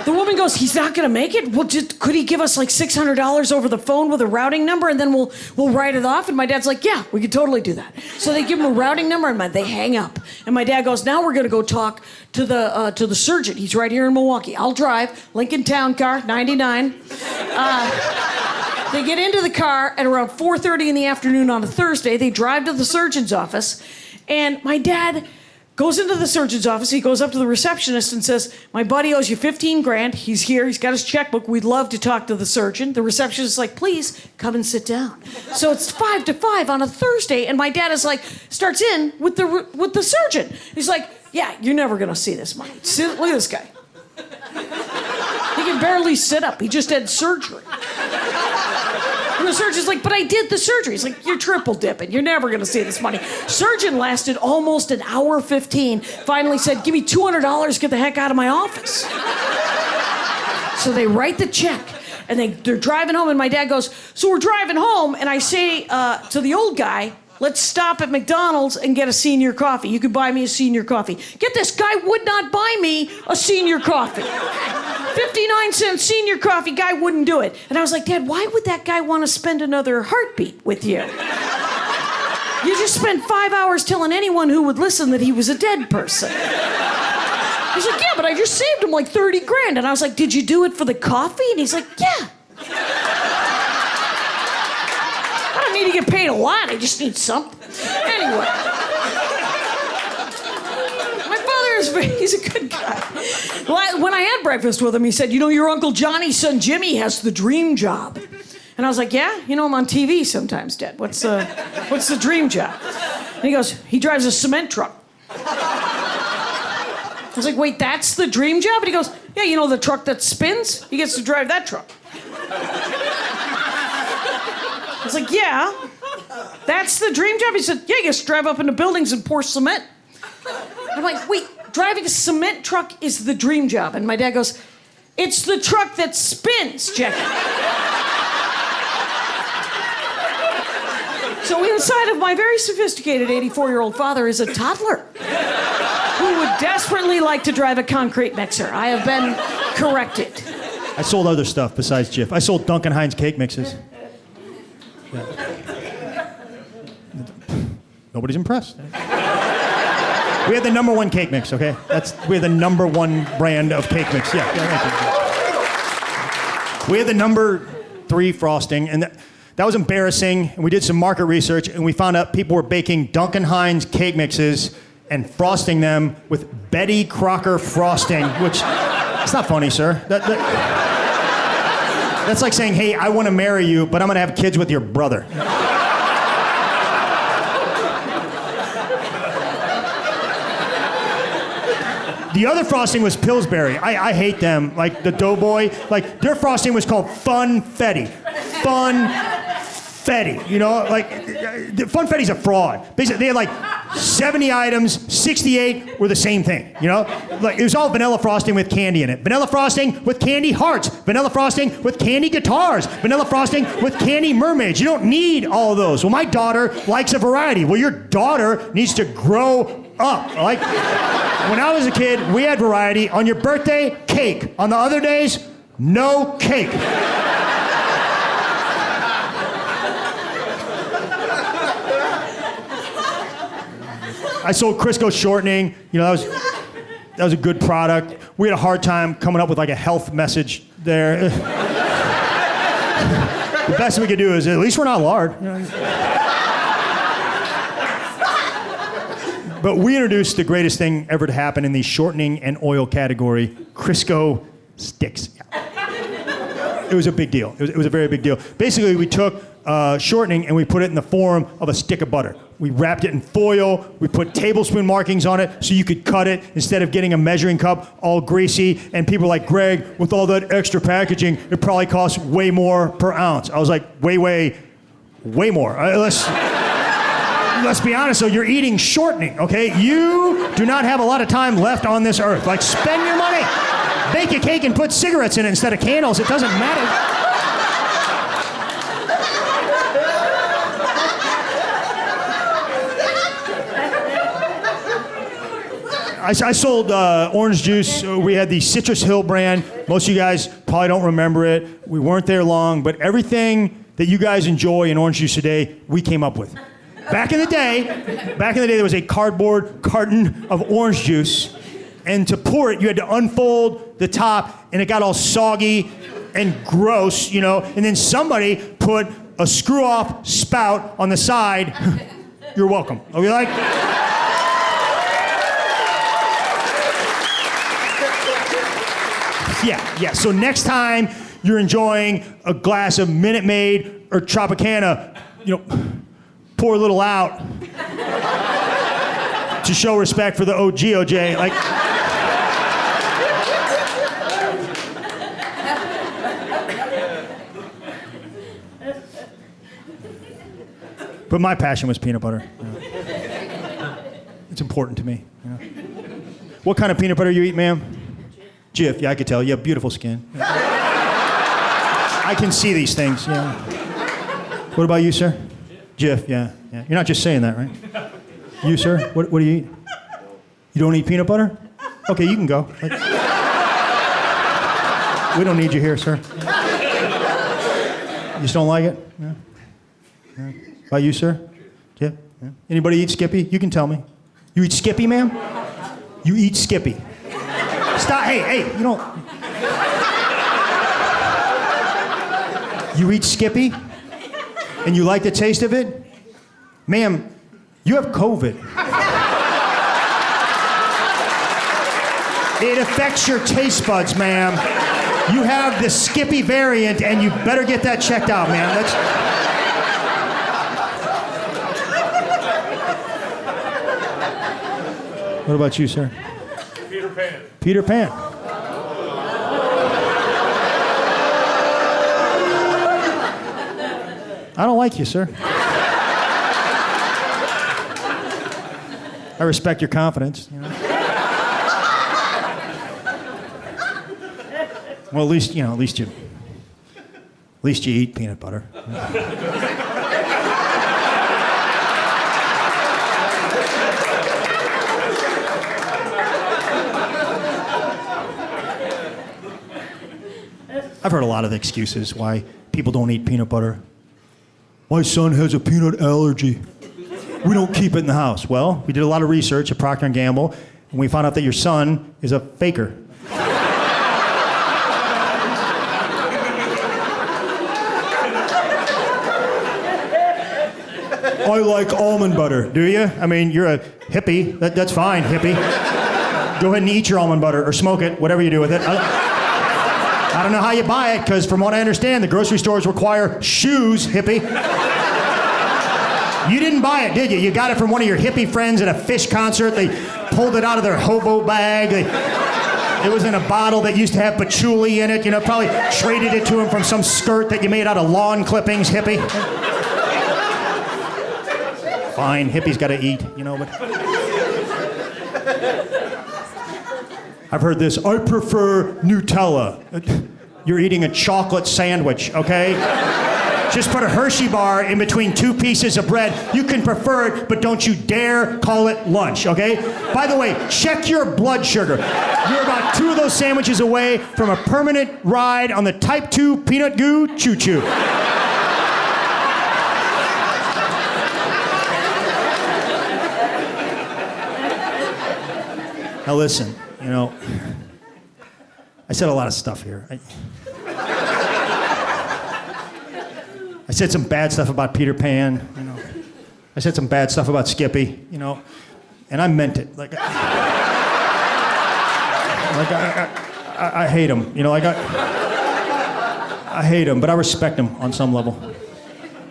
The woman goes, he's not going to make it? Well, could he give us like $600 over the phone with a routing number and then we'll write it off? And my dad's like, yeah, we could totally do that. So they give him a routing number and they hang up. And my dad goes, now we're going to go talk to the surgeon. He's right here in Milwaukee. I'll drive. Lincoln Town Car, 99. They get into the car at around 4:30 in the afternoon on a Thursday. They drive to the surgeon's office. And my dad goes into the surgeon's office. He goes up to the receptionist and says, my buddy owes you 15 grand. He's here. He's got his checkbook. We'd love to talk to the surgeon. The receptionist is like, please come and sit down. So it's 4 to 5 on a Thursday. And my dad is like, starts in with the surgeon. He's like, yeah, you're never going to see this money. Look at this guy. He can barely sit up. He just had surgery. And the surgeon's like, but I did the surgery. He's like, you're triple dipping. You're never going to see this money. Surgeon lasted almost an hour 15. Finally said, give me $200, get the heck out of my office. So they write the check, and they're driving home, and my dad goes, so we're driving home, and I say to the old guy, let's stop at McDonald's and get a senior coffee. You could buy me a senior coffee. Get this, guy would not buy me a senior coffee. 59-cent senior coffee, guy wouldn't do it. And I was like, Dad, why would that guy want to spend another heartbeat with you? You just spent 5 hours telling anyone who would listen that he was a dead person. He's like, yeah, but I just saved him like 30 grand. And I was like, did you do it for the coffee? And he's like, yeah. I don't need to get paid a lot. I just need something. Anyway. My father he's a good guy. When I had breakfast with him, he said, you know, your Uncle Johnny's son Jimmy has the dream job. And I was like, yeah? You know, I'm on TV sometimes, Dad. What's the dream job? And he goes, he drives a cement truck. I was like, wait, that's the dream job? And he goes, yeah, you know the truck that spins? He gets to drive that truck. I was like, yeah, that's the dream job? He said, yeah, he gets to drive up into buildings and pour cement. I'm like, wait, driving a cement truck is the dream job? And my dad goes, it's the truck that spins, Jackie. So inside of my very sophisticated 84-year-old father is a toddler who would desperately like to drive a concrete mixer. I have been corrected. I sold other stuff besides Jif. I sold Duncan Hines cake mixes. Yeah. Nobody's impressed. We had the #1 cake mix, okay? We had the #1 brand of cake mix. Yeah. We had the #3 frosting, and that was embarrassing. And we did some market research, and we found out people were baking Duncan Hines cake mixes and frosting them with Betty Crocker frosting, which it's not funny, sir. That's like saying, hey, I want to marry you, but I'm going to have kids with your brother. The other frosting was Pillsbury. I hate them. Like the Doughboy, like their frosting was called Funfetti. Funfetti. You know, like the Funfetti's a fraud. Basically, they had like 70 items, 68 were the same thing. You know, like it was all vanilla frosting with candy in it. Vanilla frosting with candy hearts. Vanilla frosting with candy guitars. Vanilla frosting with candy mermaids. You don't need all of those. Well, my daughter likes a variety. Well, your daughter needs to grow up. Like when I was a kid, we had variety. On your birthday, cake. On the other days, no cake. I sold Crisco shortening. You know, that was a good product. We had a hard time coming up with like a health message there. The best we could do is at least we're not lard. You know? But we introduced the greatest thing ever to happen in the shortening and oil category, Crisco sticks. It was a big deal. It was a very big deal. Basically, we took shortening and we put it in the form of a stick of butter. We wrapped it in foil. We put tablespoon markings on it so you could cut it instead of getting a measuring cup all greasy. And people were like, Greg, with all that extra packaging, it probably costs way more per ounce. I was like, way more. Let's be honest, though, you're eating shortening, okay? You do not have a lot of time left on this earth. Like, spend your money. Bake a cake and put cigarettes in it instead of candles. It doesn't matter. I sold orange juice. We had the Citrus Hill brand. Most of you guys probably don't remember it. We weren't there long, but everything that you guys enjoy in orange juice today, we came up with. Back in the day, there was a cardboard carton of orange juice, and to pour it, you had to unfold the top, and it got all soggy and gross, you know, and then somebody put a screw-off spout on the side. You're welcome. Are we like... Yeah. So next time you're enjoying a glass of Minute Maid or Tropicana, you know, pour a little out to show respect for the OG. Like, but my passion was peanut butter. You know. It's important to me. You know. What kind of peanut butter you eat, ma'am? Jif, yeah, I could tell. You have beautiful skin. I can see these things, yeah. What about you, sir? Jif, yeah. You're not just saying that, right? You, sir? What do you eat? You don't eat peanut butter? Okay, you can go. We don't need you here, sir. You just don't like it? Yeah. About you, sir? Jif? Yeah. Anybody eat Skippy? You can tell me. You eat Skippy, ma'am? You eat Skippy. Stop. Hey, you don't. You eat Skippy? And you like the taste of it? Ma'am, you have COVID. It affects your taste buds, ma'am. You have the Skippy variant, and you better get that checked out, ma'am. What about you, sir? Peter Pan. I don't like you, sir. I respect your confidence. You know? Well, at least you eat peanut butter. I've heard a lot of excuses why people don't eat peanut butter. My son has a peanut allergy. We don't keep it in the house. Well, we did a lot of research at Procter & Gamble, and we found out that your son is a faker. I like almond butter. Do you? I mean, you're a hippie. That's fine, hippie. Go ahead and eat your almond butter or smoke it, whatever you do with it. I don't know how you buy it, because from what I understand, the grocery stores require shoes, hippie. You didn't buy it, did you? You got it from one of your hippie friends at a Fish concert. They pulled it out of their hobo bag. It was in a bottle that used to have patchouli in it. You know, probably traded it to him from some skirt that you made out of lawn clippings, hippie. Fine, hippie's got to eat, you know, but... I've heard this, I prefer Nutella. You're eating a chocolate sandwich, okay? Just put a Hershey bar in between two pieces of bread. You can prefer it, but don't you dare call it lunch, okay? By the way, check your blood sugar. You're about 2 of those sandwiches away from a permanent ride on the Type 2 peanut goo choo-choo. Now listen, you know, I said a lot of stuff here. I said some bad stuff about Peter Pan, you know. I said some bad stuff about Skippy, you know, and I meant it. I hate them, you know. I hate them, but I respect them on some level.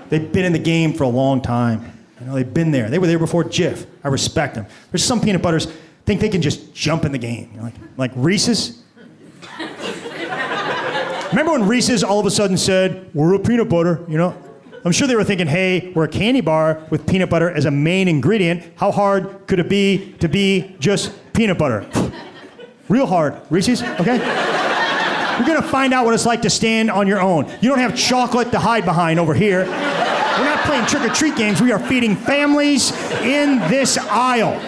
They've been in the game for a long time. You know, they've been there. They were there before Jif. I respect them. There's some peanut butters think they can just jump in the game, you know, like Reese's. Remember when Reese's all of a sudden said, we're a peanut butter, you know? I'm sure they were thinking, hey, we're a candy bar with peanut butter as a main ingredient. How hard could it be to be just peanut butter? Real hard, Reese's, okay? You're gonna find out what it's like to stand on your own. You don't have chocolate to hide behind over here. We're not playing trick-or-treat games. We are feeding families in this aisle.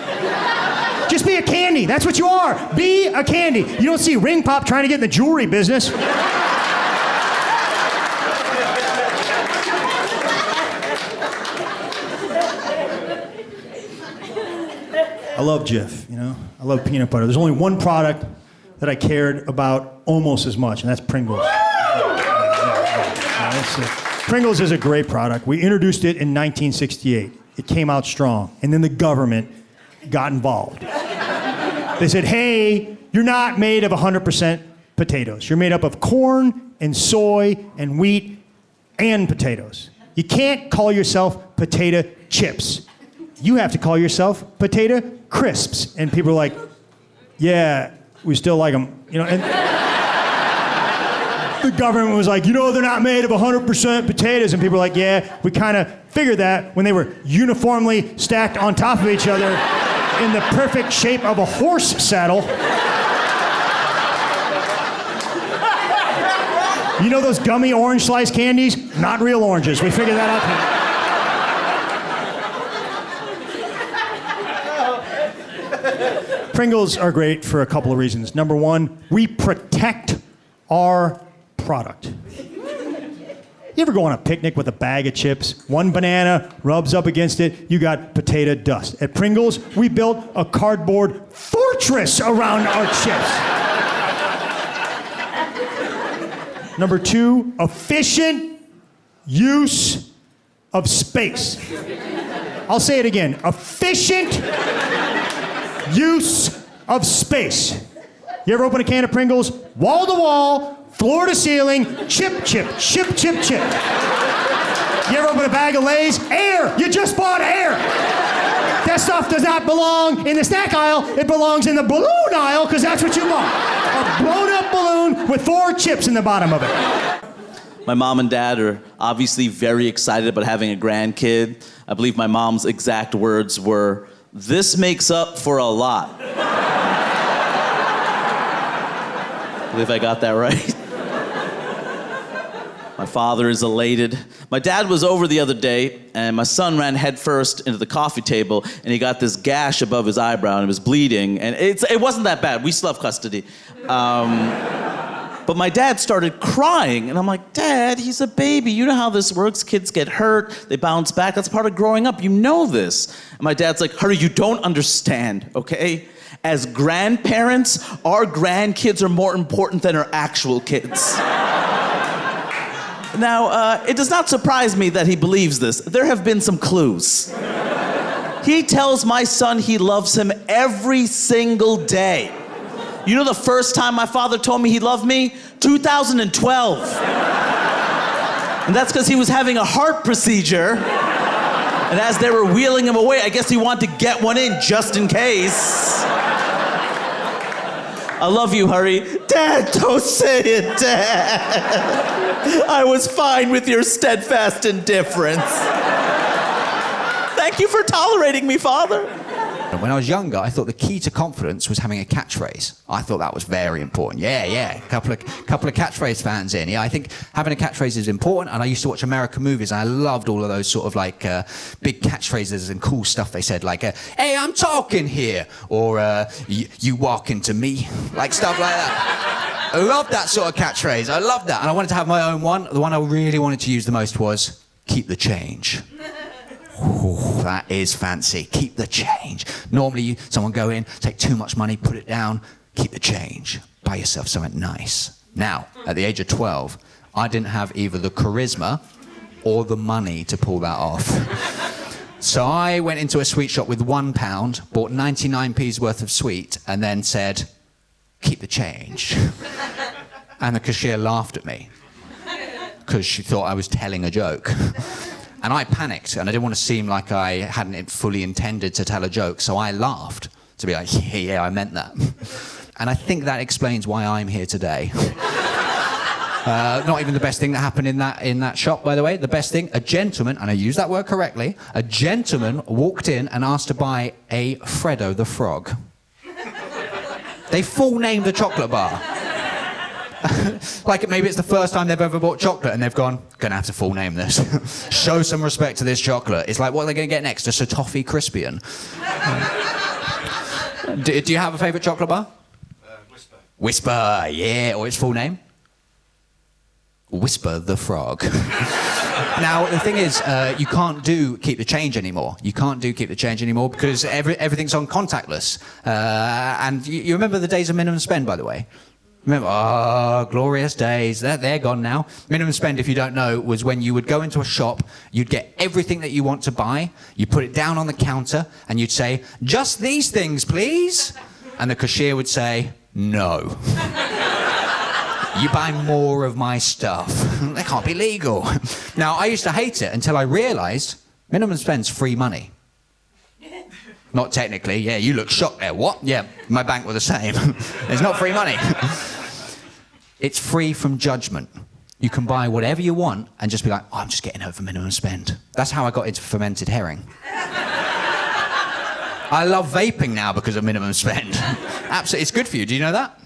Just be a candy. That's what you are. Be a candy. You don't see Ring Pop trying to get in the jewelry business. I love Jif, you know? I love peanut butter. There's only one product that I cared about almost as much, and that's Pringles. Pringles is a great product. We introduced it in 1968. It came out strong, and then the government got involved. They said, hey, you're not made of 100% potatoes. You're made up of corn and soy and wheat and potatoes. You can't call yourself potato chips. You have to call yourself potato crisps. And people are like, yeah, we still like them. You know, and the government was like, you know, they're not made of 100% potatoes. And people are like, yeah, we kind of figured that when they were uniformly stacked on top of each other in the perfect shape of a horse saddle. You know those gummy orange slice candies? Not real oranges. We figured that out. Pringles are great for a couple of reasons. Number one, we protect our product. You ever go on a picnic with a bag of chips? One banana rubs up against it, you got potato dust. At Pringles, we built a cardboard fortress around our chips. Number two, efficient use of space. I'll say it again, efficient use of space. You ever open a can of Pringles? Wall to wall, floor to ceiling, chip, chip, chip, chip, chip. You ever open a bag of Lay's? Air! You just bought air! That stuff does not belong in the snack aisle. It belongs in the balloon aisle, because that's what you bought. A blown-up balloon with 4 chips in the bottom of it. My mom and dad are obviously very excited about having a grandkid. I believe my mom's exact words were, "This makes up for a lot." I believe I got that right. My father is elated. My dad was over the other day, and my son ran headfirst into the coffee table, and he got this gash above his eyebrow, and it was bleeding. And it wasn't that bad. We still have custody. But my dad started crying, and I'm like, Dad, he's a baby. You know how this works. Kids get hurt. They bounce back. That's part of growing up. You know this. And my dad's like, Hurry, you don't understand, okay? As grandparents, our grandkids are more important than our actual kids. Now, it does not surprise me that he believes this. There have been some clues. He tells my son he loves him every single day. You know the first time my father told me he loved me? 2012. And that's because he was having a heart procedure. And as they were wheeling him away, I guess he wanted to get one in just in case. I love you, Hurry. Dad, don't say it, Dad. I was fine with your steadfast indifference. Thank you for tolerating me, Father. When I was younger, I thought the key to confidence was having a catchphrase. I thought that was very important. Yeah. Couple of catchphrase fans in. Yeah, I think having a catchphrase is important. And I used to watch American movies, and I loved all of those sort of like big catchphrases and cool stuff they said, like, "Hey, I'm talking here," or "You walk into me," like stuff like that. I loved that sort of catchphrase. I loved that, and I wanted to have my own one. The one I really wanted to use the most was "Keep the change." Ooh, that is fancy. Keep the change. Normally, someone go in, take too much money, put it down, keep the change. Buy yourself something nice. Now, at the age of 12, I didn't have either the charisma or the money to pull that off. So I went into a sweet shop with £1, bought 99p's worth of sweet, and then said, "Keep the change." And the cashier laughed at me because she thought I was telling a joke. And I panicked, and I didn't want to seem like I hadn't fully intended to tell a joke, so I laughed to be like, yeah, I meant that. And I think that explains why I'm here today. Not even the best thing that happened in that shop, by the way. The best thing, a gentleman, and I use that word correctly, a gentleman walked in and asked to buy a Freddo the Frog. They full named the chocolate bar. Like maybe it's the first time they've ever bought chocolate and they've gone, gonna have to full name this. Show some respect to this chocolate. It's like, what are they gonna get next? A Toffee Crispian. Do you have a favourite chocolate bar? Whisper. Whisper, yeah. Or its full name? Whisper the Frog. Now, the thing is, you can't do Keep the Change anymore. You can't do Keep the Change anymore because everything's on contactless. And you remember the days of minimum spend, by the way? Remember, glorious days. They're gone now. Minimum spend, if you don't know, was when you would go into a shop, you'd get everything that you want to buy, you put it down on the counter, and you'd say, "Just these things, please." And the cashier would say, "No. You buy more of my stuff." That can't be legal. Now, I used to hate it until I realised minimum spend's free money. Not technically, yeah, you look shocked there. What? Yeah, my bank were the same. It's not free money. It's free from judgment. You can buy whatever you want and just be like, "Oh, I'm just getting over minimum spend." That's how I got into fermented herring. I love vaping now because of minimum spend. Absolutely, it's good for you. Do you know that?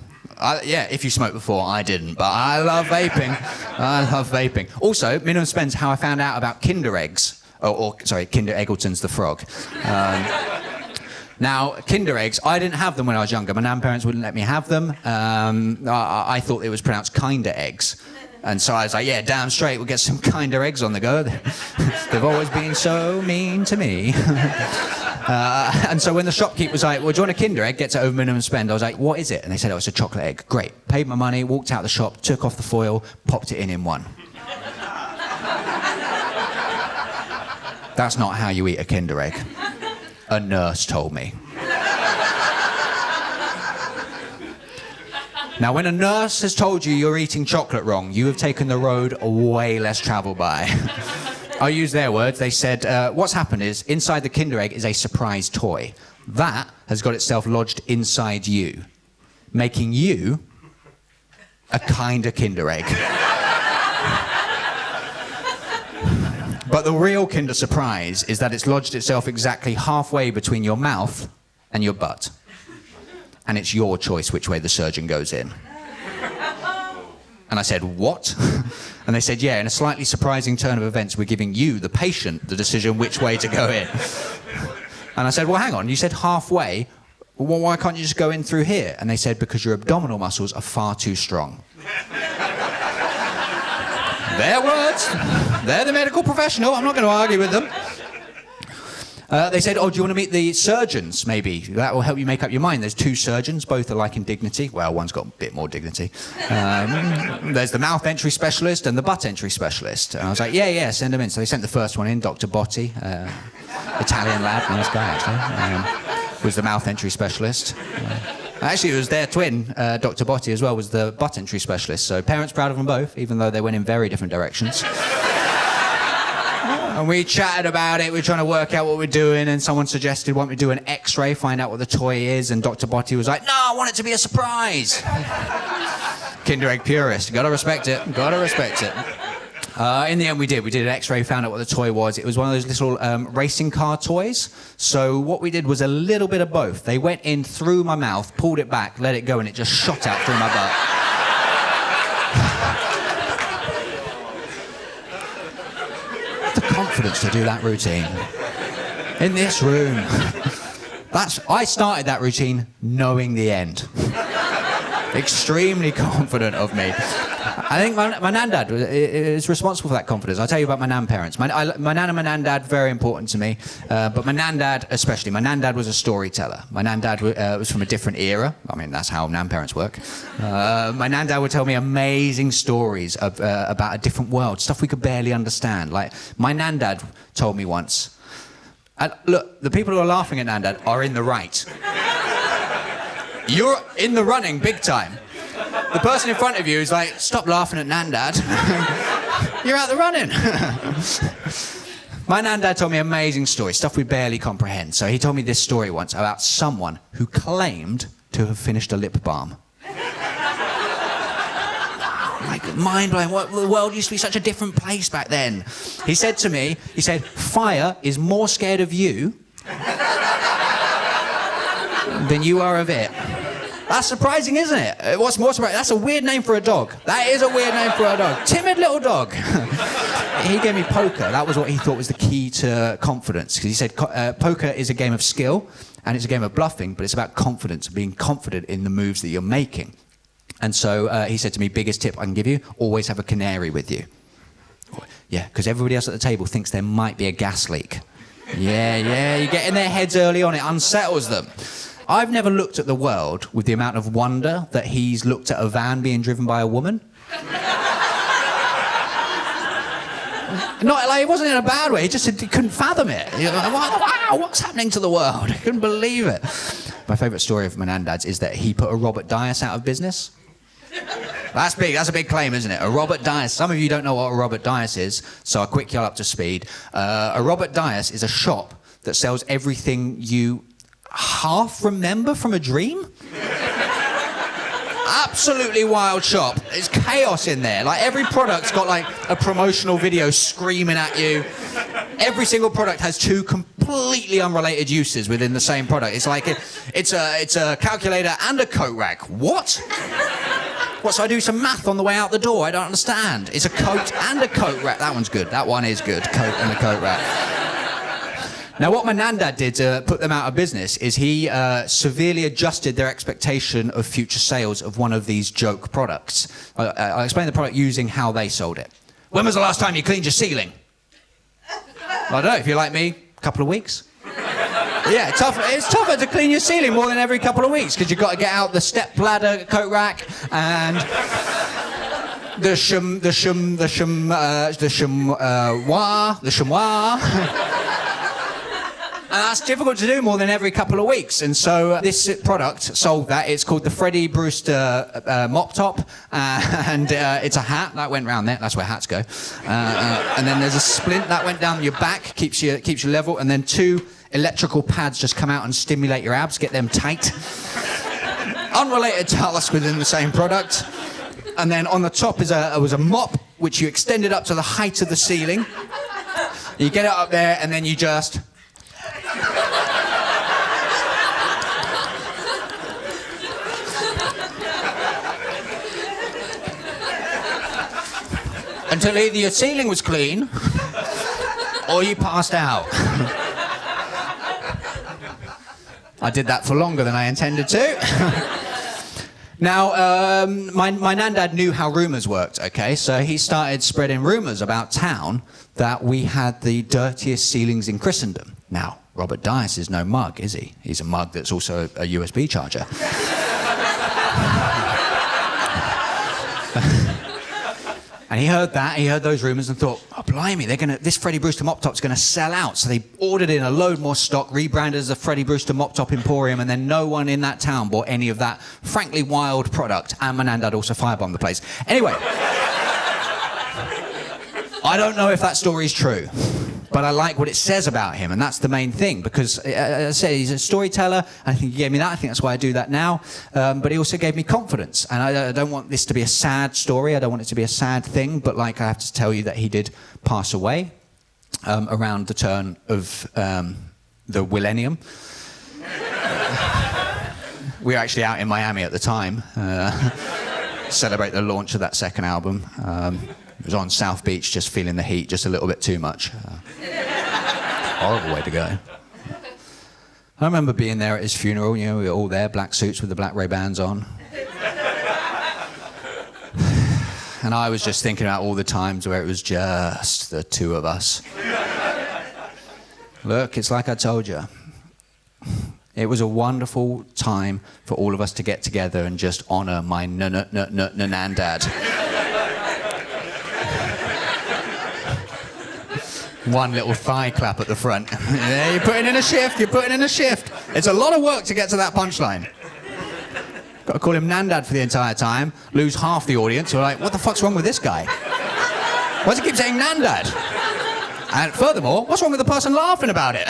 Yeah, if you smoked before, I didn't, but I love vaping. I love vaping. Also, minimum spend's how I found out about Kinder Eggs. Sorry, Kinder Eggleton's the frog. Now, Kinder Eggs, I didn't have them when I was younger. My grandparents wouldn't let me have them. I thought it was pronounced Kinder Eggs. And so I was like, yeah, damn straight, we'll get some Kinder Eggs on the go. They've always been so mean to me. And so when the shopkeeper was like, "Well, do you want a Kinder Egg? Gets it over minimum spend." I was like, "What is it?" And they said, "Oh, it's a chocolate egg." Great. Paid my money, walked out the shop, took off the foil, popped it in one. That's not how you eat a Kinder Egg. A nurse told me. Now, when a nurse has told you you're eating chocolate wrong, you have taken the road way less travelled by. I'll use their words. They said, what's happened is, inside the Kinder Egg is a surprise toy. That has got itself lodged inside you, making you a kind of Kinder Egg. But the real Kinder Surprise is that it's lodged itself exactly halfway between your mouth and your butt. And it's your choice which way the surgeon goes in. And I said, "What?" And they said, "Yeah, in a slightly surprising turn of events, we're giving you, the patient, the decision which way to go in." And I said, "Well, hang on, you said halfway. Well, why can't you just go in through here?" And they said, "Because your abdominal muscles are far too strong." Their words. They're the medical professional. I'm not going to argue with them. They said, "Oh, do you want to meet the surgeons, maybe? That will help you make up your mind." There's two surgeons, both alike in dignity. Well, one's got a bit more dignity. There's the mouth entry specialist and the butt entry specialist. And I was like, yeah, send them in. So they sent the first one in, Dr. Botti, Italian lad, nice guy, actually, was the mouth entry specialist. Actually, it was their twin, Dr. Botti, as well, was the butt entry specialist. So parents proud of them both, even though they went in very different directions. And we chatted about it. We were trying to work out what we're doing, and someone suggested, why don't we do an X-ray, find out what the toy is, and Dr. Botti was like, no, I want it to be a surprise. Kinder Egg purist. Gotta respect it. Gotta respect it. In the end, we did. We did an X-ray, found out what the toy was. It was one of those little racing car toys. So what we did was a little bit of both. They went in through my mouth, pulled it back, let it go, and it just shot out through my butt. The confidence to do that routine in this room. I started that routine knowing the end. Extremely confident of me. I think my nan dad is responsible for that confidence. I'll tell you about my nan parents. My nan and my nan dad, very important to me. But my nan dad especially. My nan dad was a storyteller. My nan dad was from a different era. I mean, that's how nan parents work. My nan dad would tell me amazing stories about a different world, stuff we could barely understand. Like, my nan dad told me once, and look, the people who are laughing at nan dad are in the right. You're in the running big time. The person in front of you is like, stop laughing at nan dad. You're out the running. My nan dad told me amazing stories, stuff we barely comprehend. So he told me this story once about someone who claimed to have finished a lip balm. Like, mind-blowing. The world used to be such a different place back then. He said to me, fire is more scared of you than you are of it. That's surprising, isn't it? What's more surprising? That's a weird name for a dog. That is a weird name for a dog. Timid little dog. He gave me poker. That was what he thought was the key to confidence. Because he said poker is a game of skill, and it's a game of bluffing, but it's about confidence, being confident in the moves that you're making. And so he said to me, biggest tip I can give you, always have a canary with you. Yeah, because everybody else at the table thinks there might be a gas leak. Yeah, you get in their heads early on, it unsettles them. I've never looked at the world with the amount of wonder that he's looked at a van being driven by a woman. Not like, it wasn't in a bad way, he just said he couldn't fathom it. Like, wow, what's happening to the world? I couldn't believe it. My favourite story of my nan dad's is that he put a Robert Dias out of business. That's big, that's a big claim, isn't it? A Robert Dias. Some of you don't know what a Robert Dias is, so I'll quick you up to speed. A Robert Dias is a shop that sells everything you half remember from a dream. Absolutely wild shop. There's chaos in there. Like, every product's got like a promotional video screaming at you. Every single product has two completely unrelated uses within the same product. It's like it's a calculator and a coat rack. What? What, so I do some math on the way out the door? I don't understand. It's a coat and a coat rack. That one's good. That one is good. Coat and a coat rack. Now, what my nan dad did to put them out of business is he severely adjusted their expectation of future sales of one of these joke products. I'll explain the product using how they sold it. When was the last time you cleaned your ceiling? I don't know, if you're like me, a couple of weeks. Yeah, it's tougher to clean your ceiling more than every couple of weeks because you've got to get out the step ladder coat rack and the chamois. And that's difficult to do more than every couple of weeks. And so this product solved that. It's called the Freddie Brewster Mop Top. And it's a hat. That went round there. That's where hats go. And then there's a splint that went down your back, keeps you level. And then two electrical pads just come out and stimulate your abs, get them tight. Unrelated task within the same product. And then on the top was a mop, which you extended up to the height of the ceiling. You get it up there, and then you just... until either your ceiling was clean or you passed out. I did that for longer than I intended to. Now, my nan dad knew how rumours worked, okay? So he started spreading rumours about town that we had the dirtiest ceilings in Christendom. Now, Robert Dias is no mug, is he? He's a mug that's also a USB charger. And he heard that, he heard those rumours and thought, oh, blimey, this Freddie Brewster mop top's going to sell out. So they ordered in a load more stock, rebranded as the Freddie Brewster Mop Top Emporium, and then no one in that town bought any of that frankly wild product. And my nan dad also firebombed the place. Anyway, I don't know if that story's true. but I like what it says about him, and that's the main thing, because as I say, he's a storyteller, and I think he gave me that. I think that's why I do that now. But he also gave me confidence, and I don't want this to be a sad story. I don't want it to be a sad thing, but like I have to tell you that he did pass away around the turn of the millennium. We were actually out in Miami at the time, celebrate the launch of that second album. It was on South Beach, just feeling the heat just a little bit too much. Horrible way to go. I remember being there at his funeral. You know, we were all there, black suits with the black Ray-Bans on. And I was just thinking about all the times where it was just the two of us. Look, it's like I told you. It was a wonderful time for all of us to get together and just honor my nandad. One little thigh clap at the front. Yeah, you're putting in a shift, you're putting in a shift. It's a lot of work to get to that punchline. Got to call him Nandad for the entire time, lose half the audience who are like, what the fuck's wrong with this guy? Why does he keep saying Nandad? And furthermore, what's wrong with the person laughing about it?